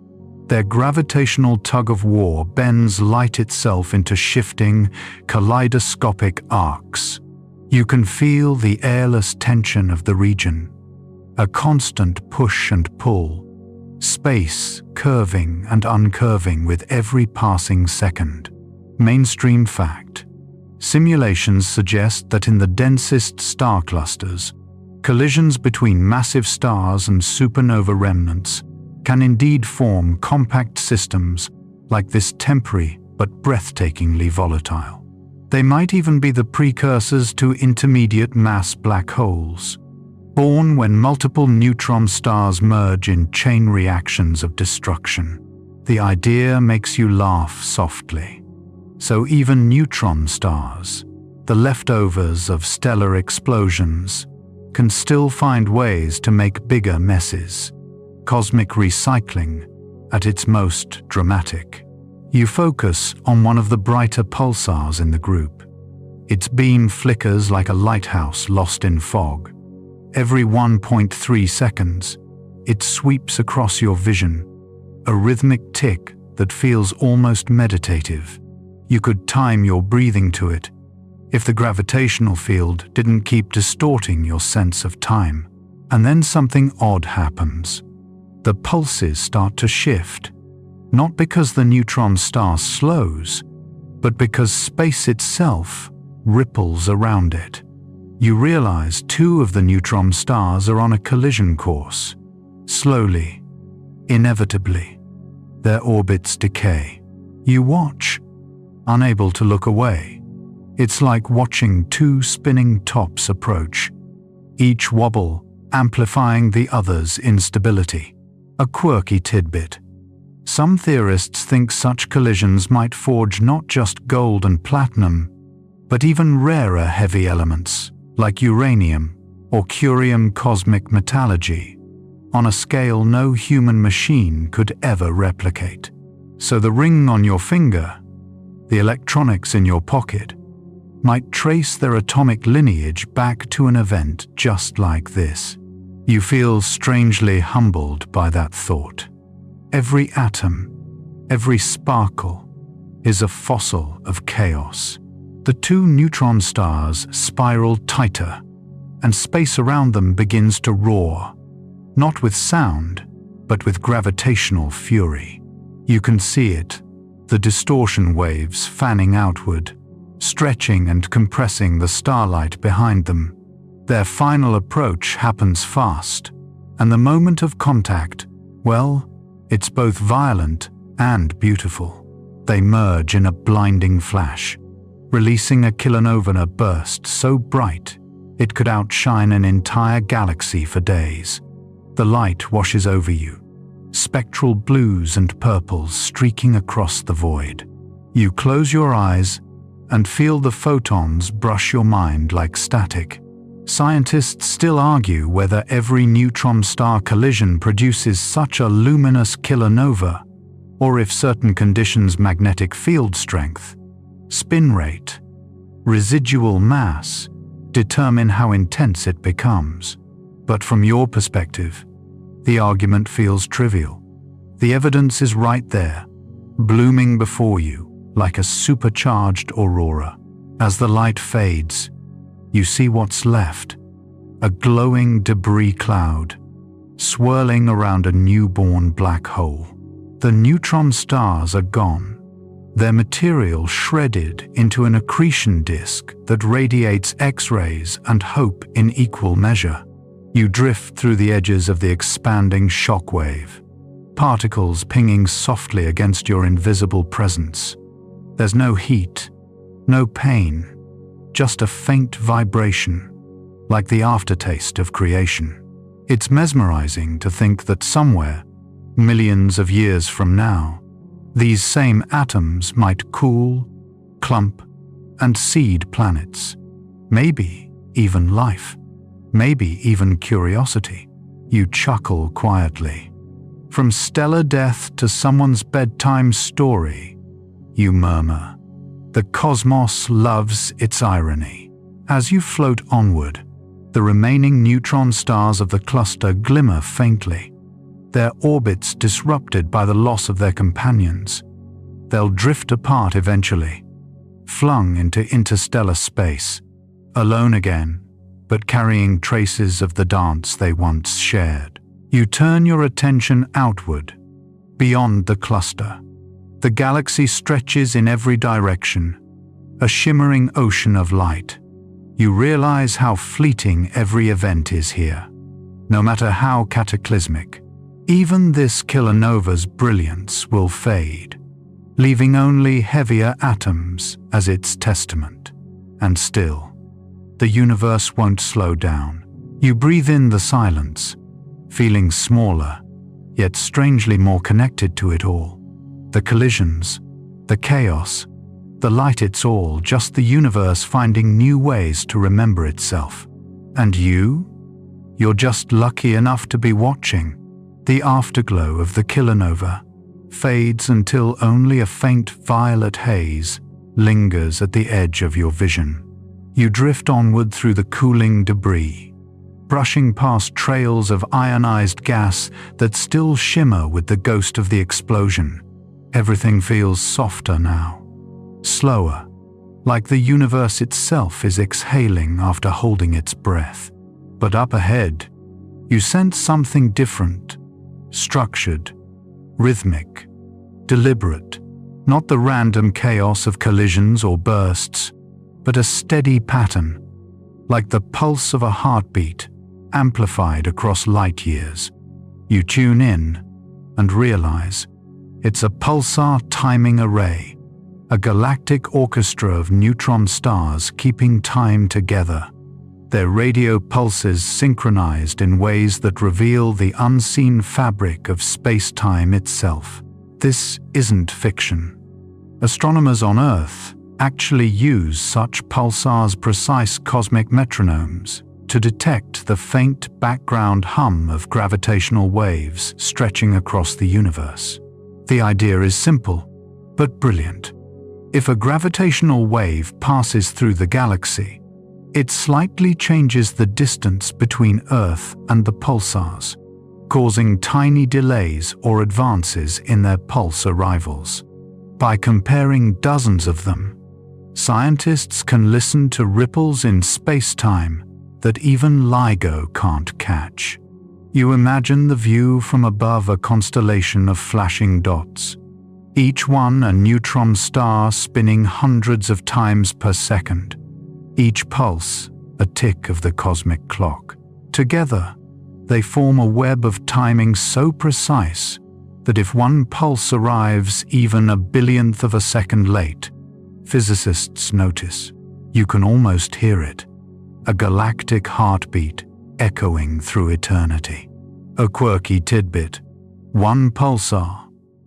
Their gravitational tug-of-war bends light itself into shifting, kaleidoscopic arcs. You can feel the airless tension of the region, a constant push and pull, space curving and uncurving with every passing second. Mainstream fact. Simulations suggest that in the densest star clusters, collisions between massive stars and supernova remnants can indeed form compact systems like this, temporary but breathtakingly volatile. They might even be the precursors to intermediate mass black holes, born when multiple neutron stars merge in chain reactions of destruction. The idea makes you laugh softly. So even neutron stars, the leftovers of stellar explosions, can still find ways to make bigger messes. Cosmic recycling at its most dramatic. You focus on one of the brighter pulsars in the group. Its beam flickers like a lighthouse lost in fog. Every 1.3 seconds, it sweeps across your vision, a rhythmic tick that feels almost meditative. You could time your breathing to it if the gravitational field didn't keep distorting your sense of time. And then something odd happens. The pulses start to shift, not because the neutron star slows, but because space itself ripples around it. You realize 2 of the neutron stars are on a collision course. Slowly, inevitably, their orbits decay. You watch, unable to look away. It's like watching 2 spinning tops approach, each wobble amplifying the other's instability. A quirky tidbit. Some theorists think such collisions might forge not just gold and platinum, but even rarer heavy elements, like uranium or curium cosmic metallurgy, on a scale no human machine could ever replicate. So the ring on your finger, the electronics in your pocket, might trace their atomic lineage back to an event just like this. You feel strangely humbled by that thought. Every atom, every sparkle, is a fossil of chaos. The 2 neutron stars spiral tighter, and space around them begins to roar, not with sound, but with gravitational fury. You can see it, the distortion waves fanning outward, stretching and compressing the starlight behind them. Their final approach happens fast, and the moment of contact, well, it's both violent and beautiful. They merge in a blinding flash, releasing a kilonova burst so bright it could outshine an entire galaxy for days. The light washes over you, spectral blues and purples streaking across the void. You close your eyes and feel the photons brush your mind like static. Scientists still argue whether every neutron star collision produces such a luminous kilonova, or if certain conditions, magnetic field strength, spin rate, residual mass, determine how intense it becomes. But from your perspective, the argument feels trivial. The evidence is right there, blooming before you like a supercharged aurora. As the light fades, you see what's left, a glowing debris cloud, swirling around a newborn black hole. The neutron stars are gone, their material shredded into an accretion disk that radiates X-rays and hope in equal measure. You drift through the edges of the expanding shock wave, particles pinging softly against your invisible presence. There's no heat, no pain, just a faint vibration, like the aftertaste of creation. It's mesmerizing to think that somewhere, millions of years from now, these same atoms might cool, clump, and seed planets. Maybe even life. Maybe even curiosity. You chuckle quietly. From stellar death to someone's bedtime story, you murmur. The cosmos loves its irony. As you float onward, the remaining neutron stars of the cluster glimmer faintly, their orbits disrupted by the loss of their companions. They'll drift apart eventually, flung into interstellar space, alone again, but carrying traces of the dance they once shared. You turn your attention outward, beyond the cluster. The galaxy stretches in every direction, a shimmering ocean of light. You realize how fleeting every event is here, no matter how cataclysmic. Even this kilonova's brilliance will fade, leaving only heavier atoms as its testament. And still, the universe won't slow down. You breathe in the silence, feeling smaller, yet strangely more connected to it all. The collisions, the chaos, the light, it's all just the universe finding new ways to remember itself. And you're just lucky enough to be watching. The afterglow of the kilonova fades until only a faint violet haze lingers at the edge of your vision. You drift onward through the cooling debris, brushing past trails of ionized gas that still shimmer with the ghost of the explosion. Everything feels softer now, slower, like the universe itself is exhaling after holding its breath. But up ahead, you sense something different, structured, rhythmic, deliberate, not the random chaos of collisions or bursts, but a steady pattern, like the pulse of a heartbeat, amplified across light years. You tune in and realize it's a pulsar timing array, a galactic orchestra of neutron stars keeping time together, their radio pulses synchronized in ways that reveal the unseen fabric of space-time itself. This isn't fiction. Astronomers on Earth actually use such pulsars, precise cosmic metronomes, to detect the faint background hum of gravitational waves stretching across the universe. The idea is simple, but brilliant. If a gravitational wave passes through the galaxy, it slightly changes the distance between Earth and the pulsars, causing tiny delays or advances in their pulse arrivals. By comparing dozens of them, scientists can listen to ripples in space-time that even LIGO can't catch. You imagine the view from above, a constellation of flashing dots, each one a neutron star spinning hundreds of times per second, each pulse a tick of the cosmic clock. Together, they form a web of timing so precise that if one pulse arrives even a billionth of a second late, physicists notice. You can almost hear it, a galactic heartbeat echoing through eternity. A quirky tidbit: one pulsar,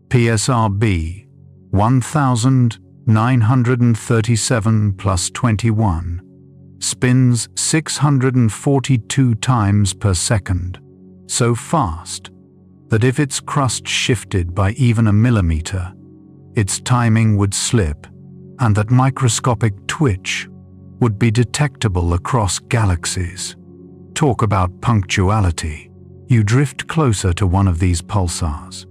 PSRB 1937 plus 21, spins 642 times per second, so fast that if its crust shifted by even a millimeter, its timing would slip, and that microscopic twitch would be detectable across galaxies. Talk about punctuality. You drift closer to one of these pulsars.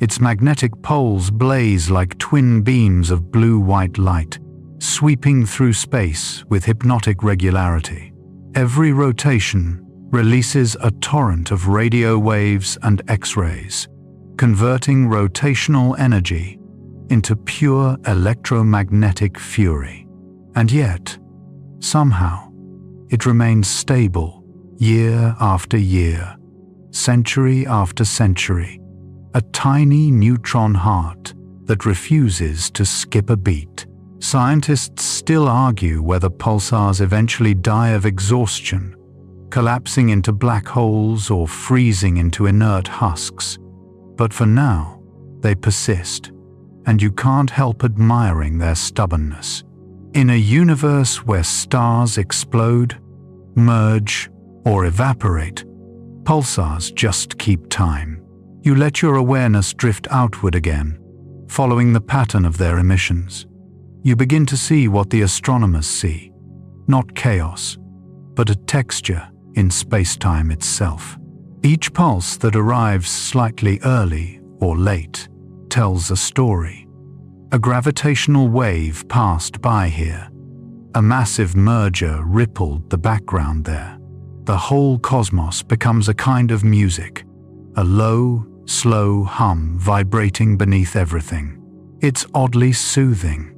Its magnetic poles blaze like twin beams of blue-white light, sweeping through space with hypnotic regularity. Every rotation releases a torrent of radio waves and X-rays, converting rotational energy into pure electromagnetic fury. And yet, somehow, it remains stable year after year, century after century, a tiny neutron heart that refuses to skip a beat. Scientists still argue whether pulsars eventually die of exhaustion, collapsing into black holes or freezing into inert husks. But for now, they persist, and you can't help admiring their stubbornness. In a universe where stars explode, merge, or evaporate, pulsars just keep time. You let your awareness drift outward again, following the pattern of their emissions. You begin to see what the astronomers see, not chaos, but a texture in space-time itself. Each pulse that arrives slightly early or late tells a story. A gravitational wave passed by here. A massive merger rippled the background there. The whole cosmos becomes a kind of music, a low, slow hum vibrating beneath everything. It's oddly soothing,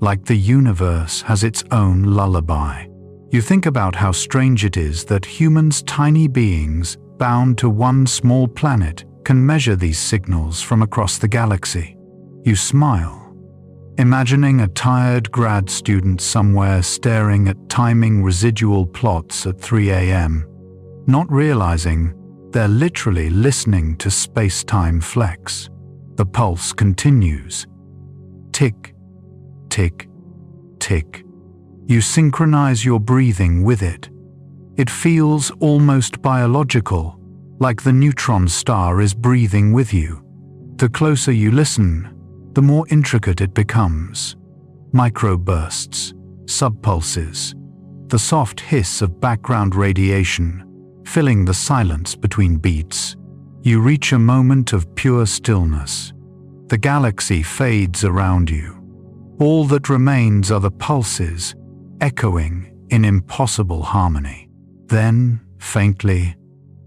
like the universe has its own lullaby. You think about how strange it is that humans, tiny beings bound to one small planet, can measure these signals from across the galaxy. You smile, imagining a tired grad student somewhere staring at timing residual plots at 3 a.m., not realizing they're literally listening to space-time flex. The pulse continues. Tick, tick, tick. You synchronize your breathing with it. It feels almost biological, like the neutron star is breathing with you. The closer you listen, the more intricate it becomes. Microbursts, subpulses, the soft hiss of background radiation, filling the silence between beats. You reach a moment of pure stillness. The galaxy fades around you. All that remains are the pulses, echoing in impossible harmony. Then, faintly,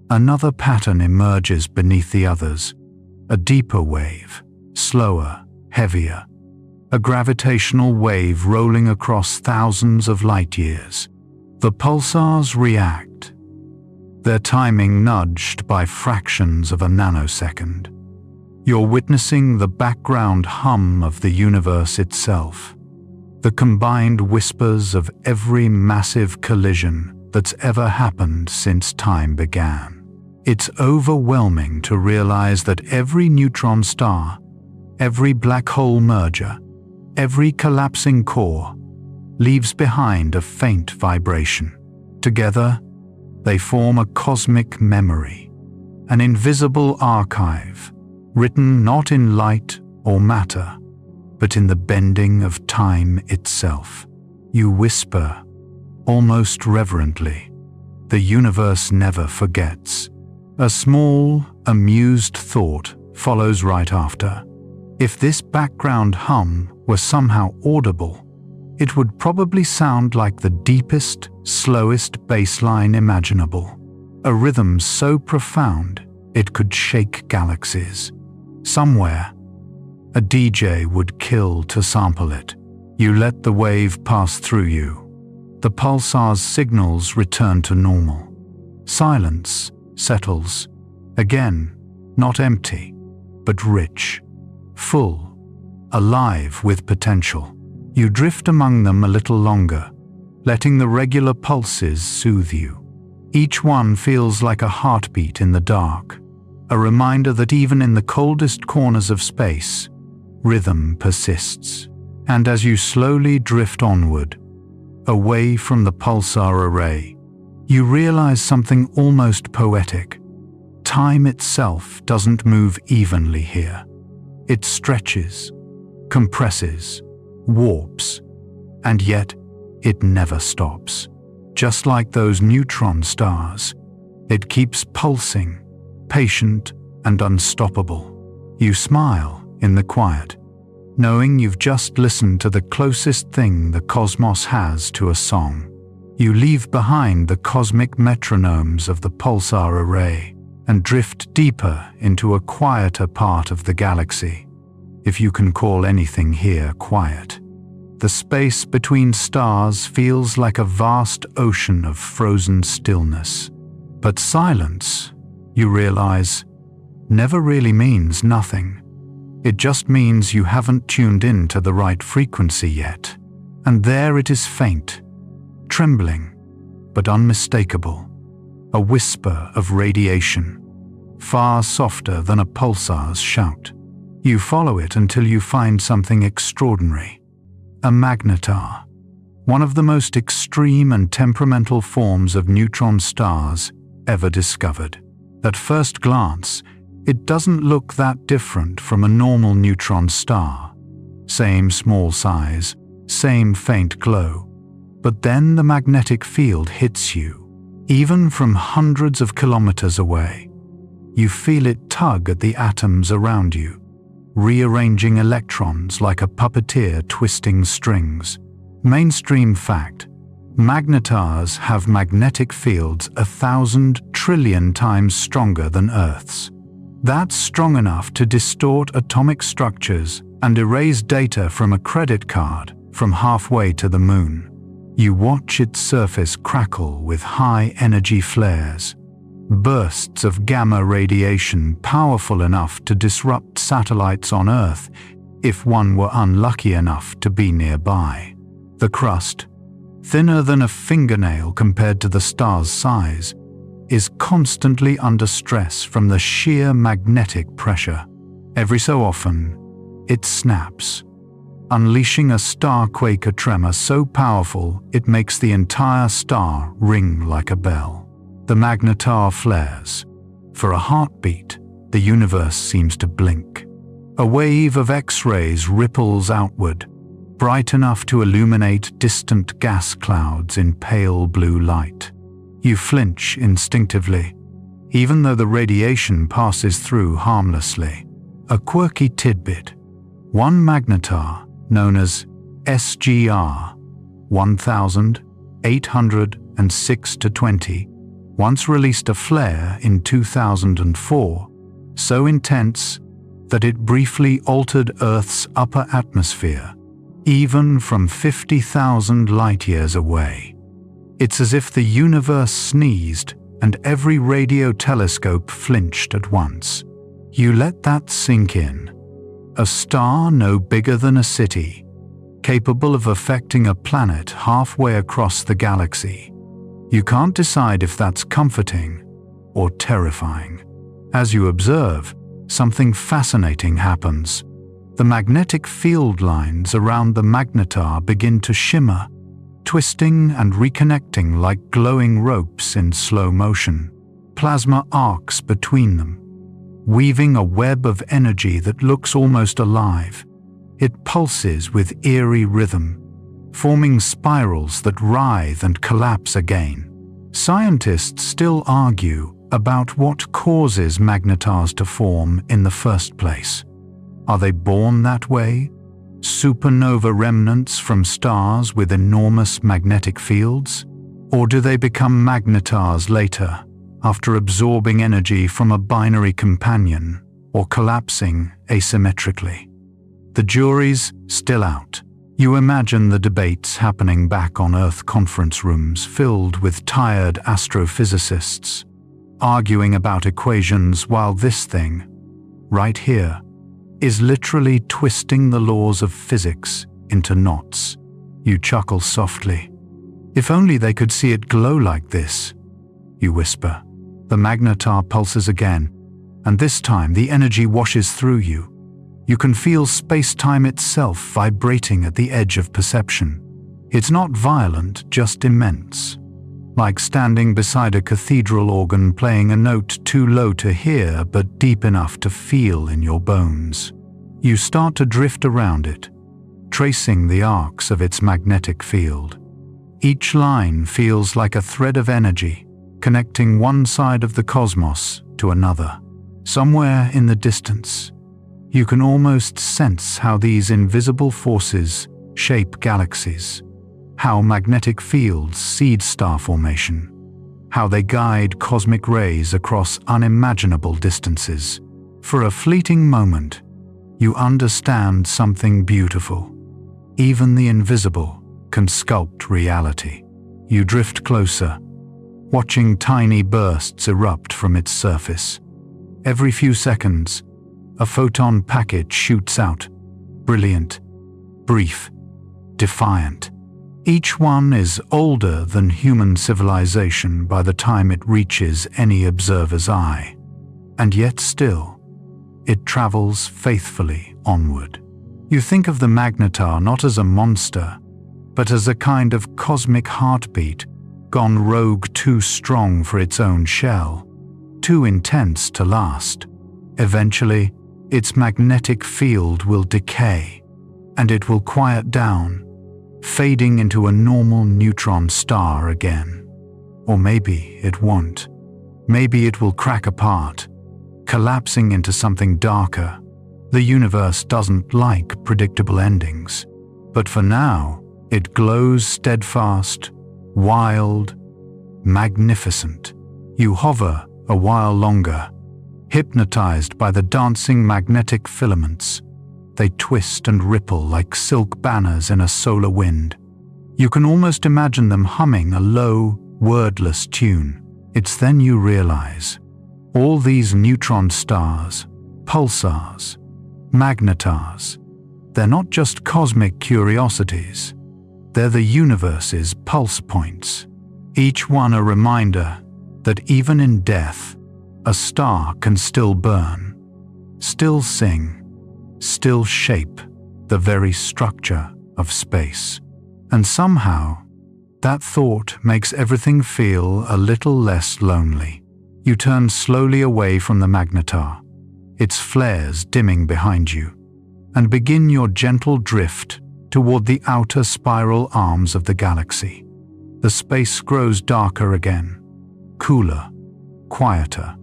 another pattern emerges beneath the others, a deeper wave, slower, heavier, a gravitational wave rolling across thousands of light years. The pulsars react, their timing nudged by fractions of a nanosecond. You're witnessing the background hum of the universe itself, the combined whispers of every massive collision that's ever happened since time began. It's overwhelming to realize that every neutron star, every black hole merger, every collapsing core leaves behind a faint vibration. Together, they form a cosmic memory, an invisible archive, written not in light or matter, but in the bending of time itself. You whisper, almost reverently, "The universe never forgets." A small, amused thought follows right after. If this background hum were somehow audible, it would probably sound like the deepest, slowest bass line imaginable. A rhythm so profound it could shake galaxies. Somewhere, a DJ would kill to sample it. You let the wave pass through you. The pulsar's signals return to normal. Silence settles. Again, not empty, but rich, full, alive with potential. You drift among them a little longer, letting the regular pulses soothe you. Each one feels like a heartbeat in the dark, a reminder that even in the coldest corners of space, rhythm persists. And as you slowly drift onward, away from the pulsar array, you realize something almost poetic. Time itself doesn't move evenly here. It stretches, compresses, warps, and yet it never stops. Just like those neutron stars, it keeps pulsing, patient and unstoppable. You smile in the quiet, knowing you've just listened to the closest thing the cosmos has to a song. You leave behind the cosmic metronomes of the pulsar array and drift deeper into a quieter part of the galaxy, if you can call anything here quiet. The space between stars feels like a vast ocean of frozen stillness. But silence, you realize, never really means nothing. It just means you haven't tuned in to the right frequency yet. And there it is, faint, trembling, but unmistakable. A whisper of radiation, far softer than a pulsar's shout. You follow it until you find something extraordinary. A magnetar, one of the most extreme and temperamental forms of neutron stars ever discovered. At first glance, it doesn't look that different from a normal neutron star. Same small size, same faint glow. But then the magnetic field hits you, even from hundreds of kilometers away. You feel it tug at the atoms around you, rearranging electrons like a puppeteer twisting strings. Mainstream fact: magnetars have magnetic fields 1,000 trillion times stronger than Earth's. That's strong enough to distort atomic structures and erase data from a credit card from halfway to the moon. You watch its surface crackle with high-energy flares, bursts of gamma radiation powerful enough to disrupt satellites on Earth if one were unlucky enough to be nearby. The crust, thinner than a fingernail compared to the star's size, is constantly under stress from the sheer magnetic pressure. Every so often, it snaps, unleashing a star-quaker tremor so powerful it makes the entire star ring like a bell. The magnetar flares. For a heartbeat, the universe seems to blink. A wave of X-rays ripples outward, bright enough to illuminate distant gas clouds in pale blue light. You flinch instinctively, even though the radiation passes through harmlessly. A quirky tidbit: one magnetar, known as SGR 1806-20, once released a flare in 2004, so intense that it briefly altered Earth's upper atmosphere, even from 50,000 light-years away. It's as if the universe sneezed and every radio telescope flinched at once. You let that sink in. A star no bigger than a city, capable of affecting a planet halfway across the galaxy. You can't decide if that's comforting or terrifying. As you observe, something fascinating happens. The magnetic field lines around the magnetar begin to shimmer, twisting and reconnecting like glowing ropes in slow motion. Plasma arcs between them, weaving a web of energy that looks almost alive. It pulses with eerie rhythm, forming spirals that writhe and collapse again. Scientists still argue about what causes magnetars to form in the first place. Are they born that way? Supernova remnants from stars with enormous magnetic fields? Or do they become magnetars later, after absorbing energy from a binary companion or collapsing asymmetrically? The jury's still out. You imagine the debates happening back on Earth, conference rooms filled with tired astrophysicists, arguing about equations while this thing, right here, is literally twisting the laws of physics into knots. You chuckle softly. If only they could see it glow like this, you whisper. The magnetar pulses again, and this time the energy washes through you. You can feel space-time itself vibrating at the edge of perception. It's not violent, just immense. Like standing beside a cathedral organ playing a note too low to hear but deep enough to feel in your bones. You start to drift around it, tracing the arcs of its magnetic field. Each line feels like a thread of energy, connecting one side of the cosmos to another. Somewhere in the distance, you can almost sense how these invisible forces shape galaxies, how magnetic fields seed star formation, how they guide cosmic rays across unimaginable distances. For a fleeting moment, you understand something beautiful. Even the invisible can sculpt reality. You drift closer, watching tiny bursts erupt from its surface. Every few seconds, a photon packet shoots out, brilliant, brief, defiant. Each one is older than human civilization by the time it reaches any observer's eye. And yet still, it travels faithfully onward. You think of the magnetar not as a monster, but as a kind of cosmic heartbeat, gone rogue too strong for its own shell, too intense to last. Eventually, its magnetic field will decay, and it will quiet down, fading into a normal neutron star again. Or maybe it won't. Maybe it will crack apart, collapsing into something darker. The universe doesn't like predictable endings, but for now, it glows steadfast, wild, magnificent. You hover a while longer, hypnotized by the dancing magnetic filaments. They twist and ripple like silk banners in a solar wind. You can almost imagine them humming a low, wordless tune. It's then you realize all these neutron stars, pulsars, magnetars, they're not just cosmic curiosities. They're the universe's pulse points, each one a reminder that even in death, a star can still burn, still sing, still shape the very structure of space. And somehow, that thought makes everything feel a little less lonely. You turn slowly away from the magnetar, its flares dimming behind you, and begin your gentle drift toward the outer spiral arms of the galaxy. The space grows darker again, cooler, quieter,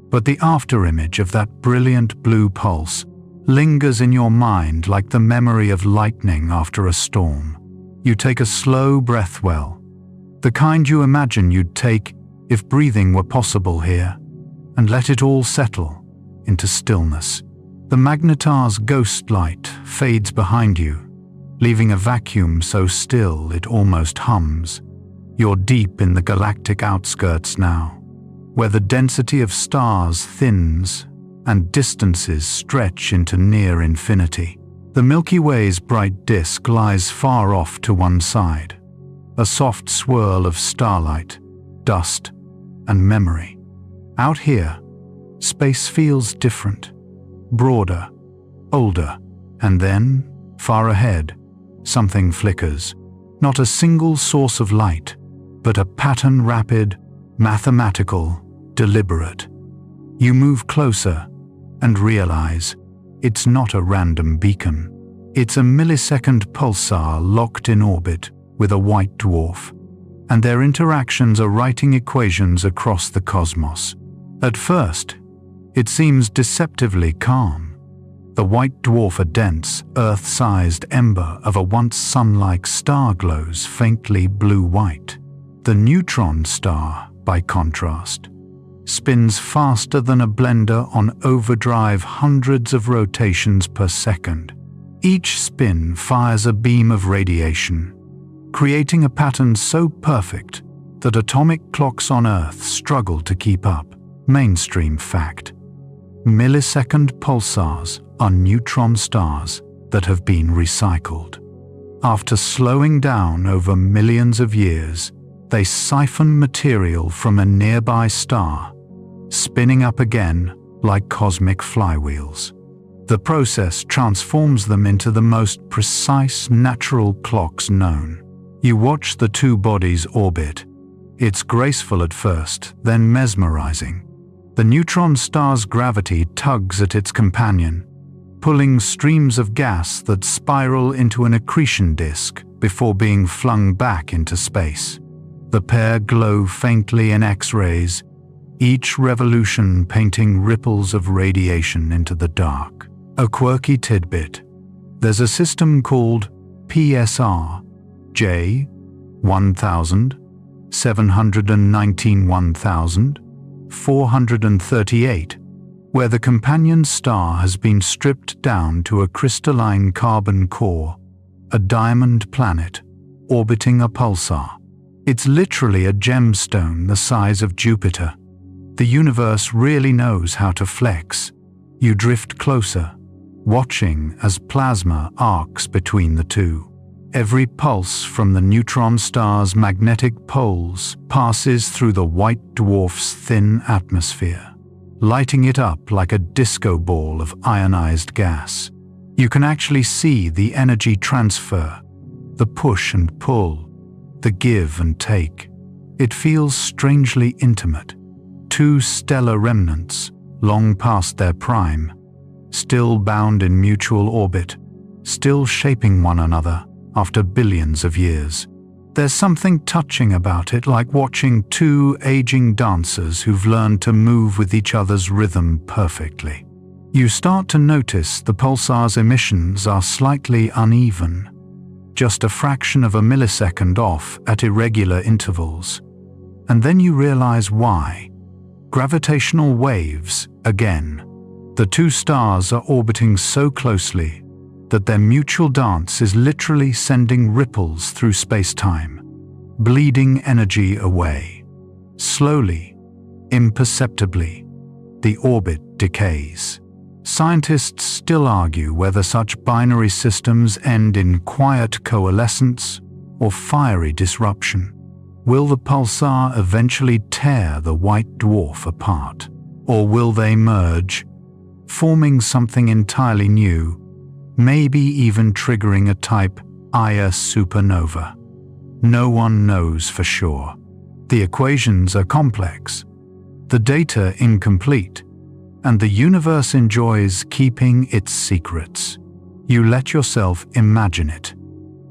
but the afterimage of that brilliant blue pulse lingers in your mind like the memory of lightning after a storm. You take a slow breath well, the kind you imagine you'd take if breathing were possible here, and let it all settle into stillness. The magnetar's ghost light fades behind you, leaving a vacuum so still it almost hums. You're deep in the galactic outskirts now, where the density of stars thins and distances stretch into near infinity. The Milky Way's bright disk lies far off to one side, a soft swirl of starlight, dust, and memory. Out here, space feels different, broader, older, and then, far ahead, something flickers. Not a single source of light, but a pattern rapid, mathematical, deliberate. You move closer and realize it's not a random beacon. It's a millisecond pulsar locked in orbit with a white dwarf, and their interactions are writing equations across the cosmos. At first, it seems deceptively calm. The white dwarf, a dense, Earth-sized ember of a once sun-like star, glows faintly blue-white. The neutron star, by contrast, spins faster than a blender on overdrive, hundreds of rotations per second. Each spin fires a beam of radiation, creating a pattern so perfect that atomic clocks on Earth struggle to keep up. Mainstream fact: millisecond pulsars are neutron stars that have been recycled. After slowing down over millions of years, they siphon material from a nearby star, spinning up again like cosmic flywheels. The process transforms them into the most precise natural clocks known. You watch the two bodies orbit. It's graceful at first, then mesmerizing. The neutron star's gravity tugs at its companion, pulling streams of gas that spiral into an accretion disk before being flung back into space. The pair glow faintly in X-rays, each revolution painting ripples of radiation into the dark. A quirky tidbit: there's a system called PSR J 1000, 719 1438, where the companion star has been stripped down to a crystalline carbon core, a diamond planet orbiting a pulsar. It's literally a gemstone the size of Jupiter. The universe really knows how to flex. You drift closer, watching as plasma arcs between the two. Every pulse from the neutron star's magnetic poles passes through the white dwarf's thin atmosphere, lighting it up like a disco ball of ionized gas. You can actually see the energy transfer, the push and pull, the give and take. It feels strangely intimate. Two stellar remnants, long past their prime, still bound in mutual orbit, still shaping one another after billions of years. There's something touching about it, like watching two aging dancers who've learned to move with each other's rhythm perfectly. You start to notice the pulsar's emissions are slightly uneven, just a fraction of a millisecond off at irregular intervals. And then you realize why. Gravitational waves, again. The two stars are orbiting so closely that their mutual dance is literally sending ripples through space-time, bleeding energy away. Slowly, imperceptibly, the orbit decays. Scientists still argue whether such binary systems end in quiet coalescence or fiery disruption. Will the pulsar eventually tear the white dwarf apart? Or will they merge, forming something entirely new, maybe even triggering a type Ia supernova? No one knows for sure. The equations are complex, the data incomplete, and the universe enjoys keeping its secrets. You let yourself imagine it.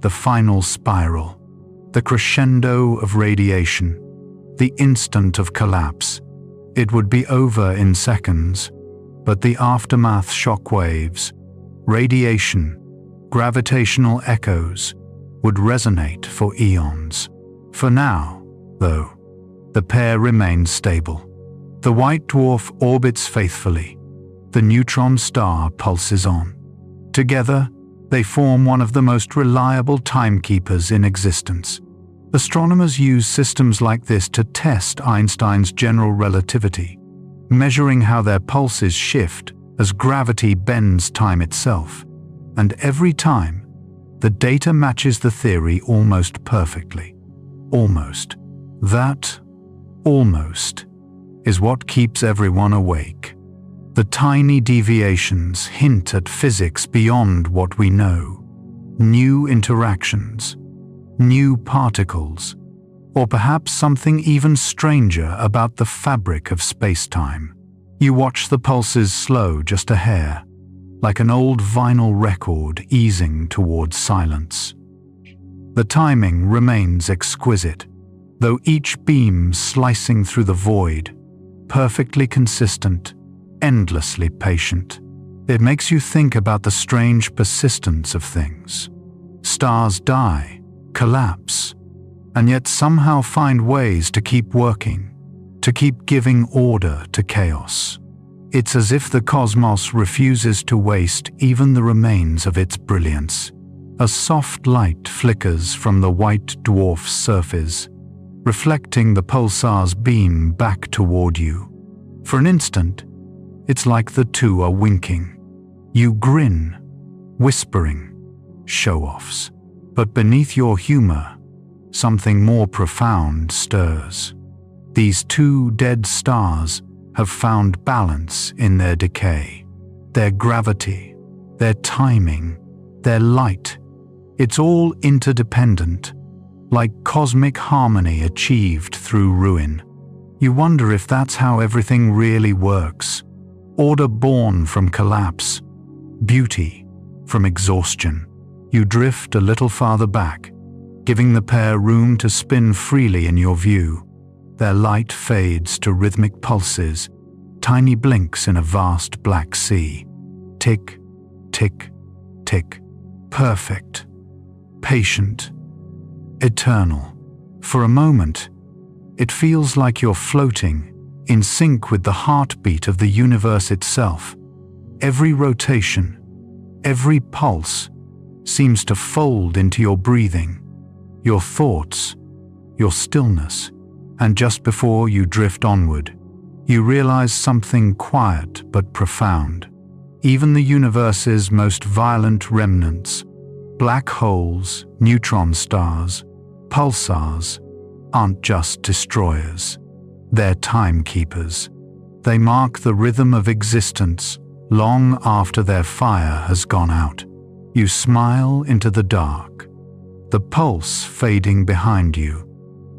The final spiral, the crescendo of radiation, the instant of collapse. It would be over in seconds, but the aftermath shockwaves, radiation, gravitational echoes, would resonate for eons. For now, though, the pair remains stable. The white dwarf orbits faithfully. The neutron star pulses on. Together, they form one of the most reliable timekeepers in existence. Astronomers use systems like this to test Einstein's general relativity, measuring how their pulses shift as gravity bends time itself. And every time, the data matches the theory almost perfectly. Almost. That almost is what keeps everyone awake. The tiny deviations hint at physics beyond what we know. New interactions, new particles, or perhaps something even stranger about the fabric of space-time. You watch the pulses slow just a hair, like an old vinyl record easing towards silence. The timing remains exquisite, though each beam slicing through the void, perfectly consistent, endlessly patient. It makes you think about the strange persistence of things. Stars die, collapse, and yet somehow find ways to keep working, to keep giving order to chaos. It's as if the cosmos refuses to waste even the remains of its brilliance. A soft light flickers from the white dwarf's surface, reflecting the pulsar's beam back toward you. For an instant, it's like the two are winking. You grin, whispering, show-offs. But beneath your humor, something more profound stirs. These two dead stars have found balance in their decay. Their gravity, their timing, their light. It's all interdependent, like cosmic harmony achieved through ruin. You wonder if that's how everything really works. Order born from collapse, beauty from exhaustion. You drift a little farther back, giving the pair room to spin freely in your view. Their light fades to rhythmic pulses, tiny blinks in a vast black sea. Tick, tick, tick. Perfect, patient, eternal. For a moment, it feels like you're floating, in sync with the heartbeat of the universe itself. Every rotation, every pulse seems to fold into your breathing, your thoughts, your stillness. And just before you drift onward, you realize something quiet but profound. Even the universe's most violent remnants, black holes, neutron stars, pulsars, aren't just destroyers. They're timekeepers. They mark the rhythm of existence long after their fire has gone out. You smile into the dark, the pulse fading behind you,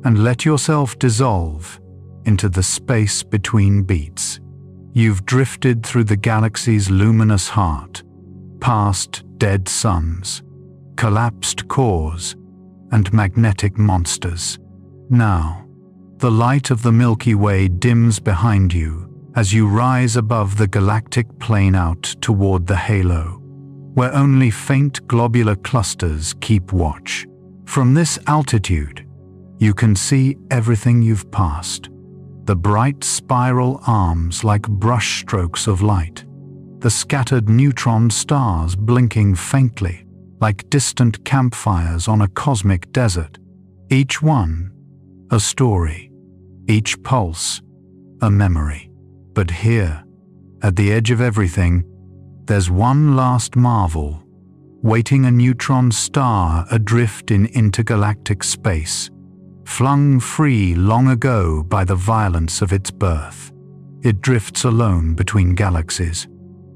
and let yourself dissolve into the space between beats. You've drifted through the galaxy's luminous heart, past dead suns, collapsed cores, and magnetic monsters. Now, the light of the Milky Way dims behind you as you rise above the galactic plane out toward the halo, where only faint globular clusters keep watch. From this altitude, you can see everything you've passed. The bright spiral arms like brushstrokes of light, the scattered neutron stars blinking faintly like distant campfires on a cosmic desert. Each one, a story. Each pulse, a memory. But here, at the edge of everything, there's one last marvel, waiting, a neutron star adrift in intergalactic space, flung free long ago by the violence of its birth. It drifts alone between galaxies,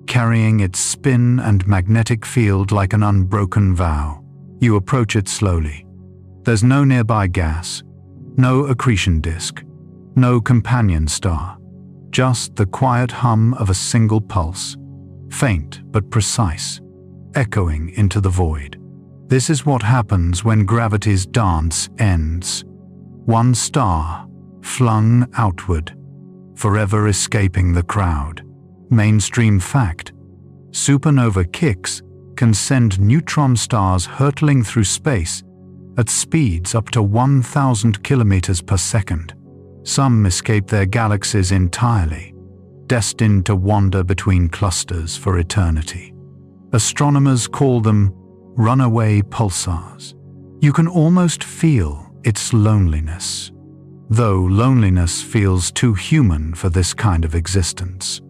carrying its spin and magnetic field like an unbroken vow. You approach it slowly. There's no nearby gas, no accretion disk, no companion star, just the quiet hum of a single pulse, faint but precise, echoing into the void. This is what happens when gravity's dance ends. One star, flung outward, forever escaping the crowd. Mainstream fact: supernova kicks can send neutron stars hurtling through space at speeds up to 1,000 kilometers per second. Some escape their galaxies entirely, destined to wander between clusters for eternity. Astronomers call them runaway pulsars. You can almost feel its loneliness, though loneliness feels too human for this kind of existence.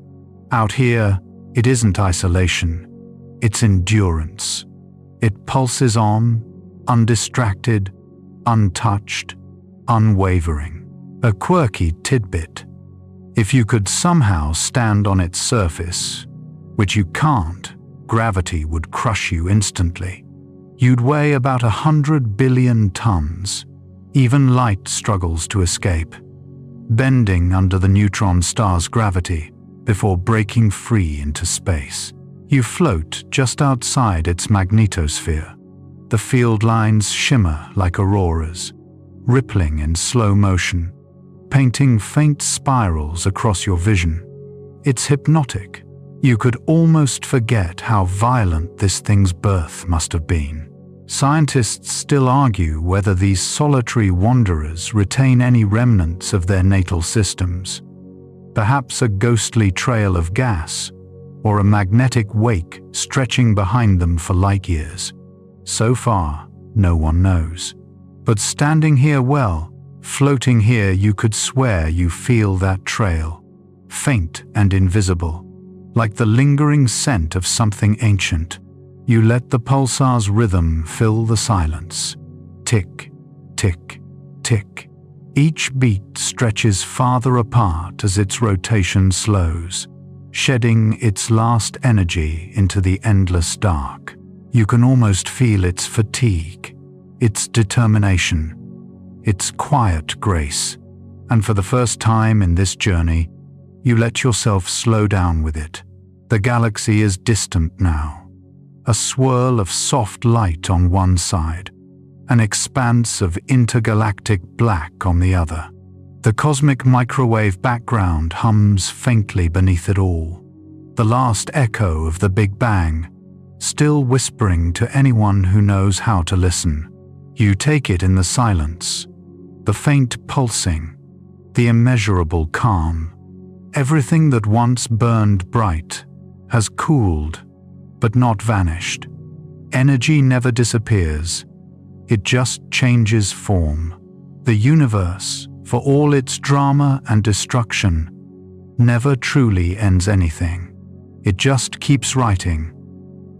Out here, it isn't isolation, it's endurance. It pulses on, undistracted, untouched, unwavering. A quirky tidbit: if you could somehow stand on its surface, which you can't, gravity would crush you instantly. You'd weigh about 100 billion tons. Even light struggles to escape, bending under the neutron star's gravity before breaking free into space. You float just outside its magnetosphere. The field lines shimmer like auroras, rippling in slow motion, painting faint spirals across your vision. It's hypnotic. You could almost forget how violent this thing's birth must have been. Scientists still argue whether these solitary wanderers retain any remnants of their natal systems. Perhaps a ghostly trail of gas, or a magnetic wake stretching behind them for light years. So far, no one knows. But standing here, floating here, you could swear you feel that trail, faint and invisible, like the lingering scent of something ancient. You let the pulsar's rhythm fill the silence. Tick, tick, tick. Each beat stretches farther apart as its rotation slows, shedding its last energy into the endless dark. You can almost feel its fatigue, its determination, its quiet grace. And for the first time in this journey, you let yourself slow down with it. The galaxy is distant now, a swirl of soft light on one side, an expanse of intergalactic black on the other. The cosmic microwave background hums faintly beneath it all, the last echo of the Big Bang, still whispering to anyone who knows how to listen. You take it in the silence, the faint pulsing, the immeasurable calm. Everything that once burned bright has cooled, but not vanished. Energy never disappears. It just changes form. The universe, for all its drama and destruction, never truly ends anything. It just keeps writing,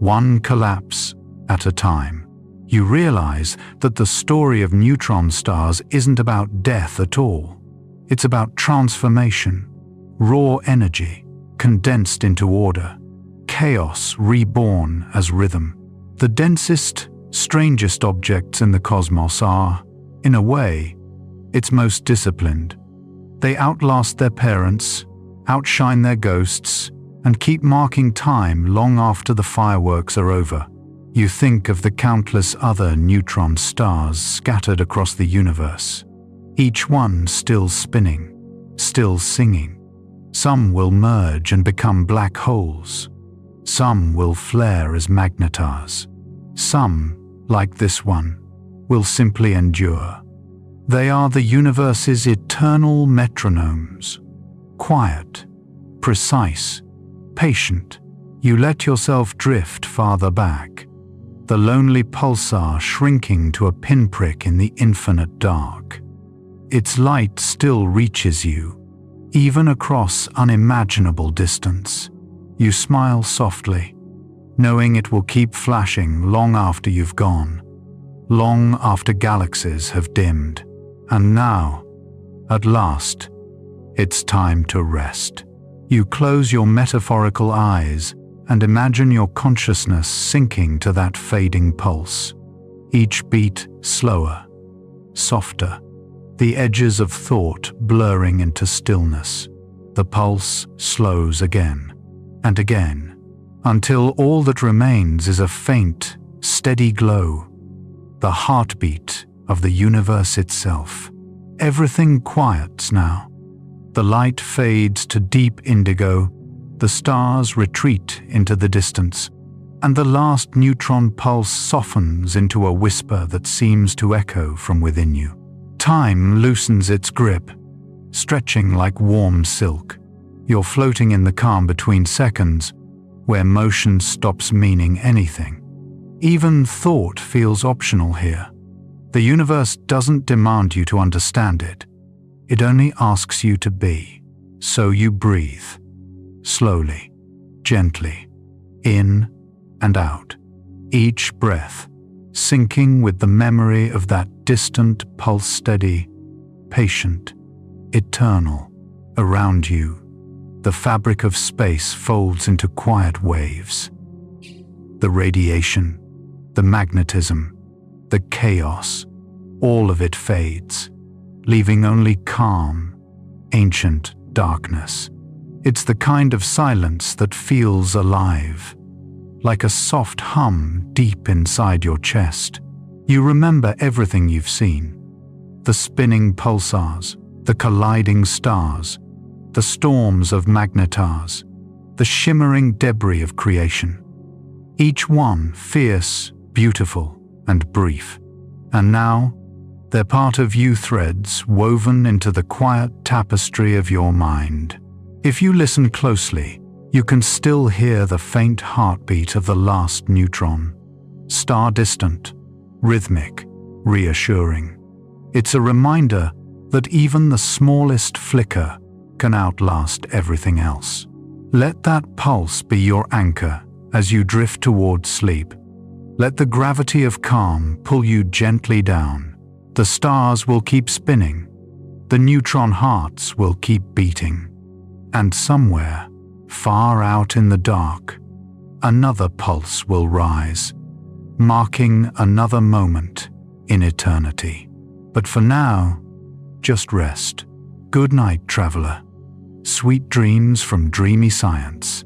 one collapse at a time. You realize that the story of neutron stars isn't about death at all. It's about transformation, raw energy condensed into order, chaos reborn as rhythm. The densest, strangest objects in the cosmos are, in a way, its most disciplined. They outlast their parents, outshine their ghosts, and keep marking time long after the fireworks are over. You think of the countless other neutron stars scattered across the universe, each one still spinning, still singing. Some will merge and become black holes. Some will flare as magnetars. Some, like this one, will simply endure. They are the universe's eternal metronomes. Quiet, precise, patient. You let yourself drift farther back, the lonely pulsar shrinking to a pinprick in the infinite dark. Its light still reaches you, even across unimaginable distance. You smile softly, knowing it will keep flashing long after you've gone, long after galaxies have dimmed. And now, at last, it's time to rest. You close your metaphorical eyes and imagine your consciousness sinking to that fading pulse, each beat slower, softer, the edges of thought blurring into stillness. The pulse slows again and again, until all that remains is a faint, steady glow, the heartbeat of the universe itself. Everything quiets now. The light fades to deep indigo, the stars retreat into the distance, and the last neutron pulse softens into a whisper that seems to echo from within you. Time loosens its grip, stretching like warm silk. You're floating in the calm between seconds, where motion stops meaning anything. Even thought feels optional here. The universe doesn't demand you to understand it. It only asks you to be. So you breathe, slowly, gently, in and out, each breath syncing with the memory of that distant pulse, steady, patient, eternal. Around you, the fabric of space folds into quiet waves. The radiation, the magnetism, the chaos, all of it fades, leaving only calm, ancient darkness. It's the kind of silence that feels alive, like a soft hum deep inside your chest. You remember everything you've seen, the spinning pulsars, the colliding stars, the storms of magnetars, the shimmering debris of creation. Each one fierce, beautiful, and brief. And now, they're part of you, threads woven into the quiet tapestry of your mind. If you listen closely, you can still hear the faint heartbeat of the last neutron. Star distant, rhythmic, reassuring. It's a reminder that even the smallest flicker can outlast everything else. Let that pulse be your anchor as you drift towards sleep. Let the gravity of calm pull you gently down. The stars will keep spinning. The neutron hearts will keep beating. And somewhere, far out in the dark, another pulse will rise, marking another moment in eternity. But for now, just rest. Good night, traveler. Sweet dreams from Dreamy Science.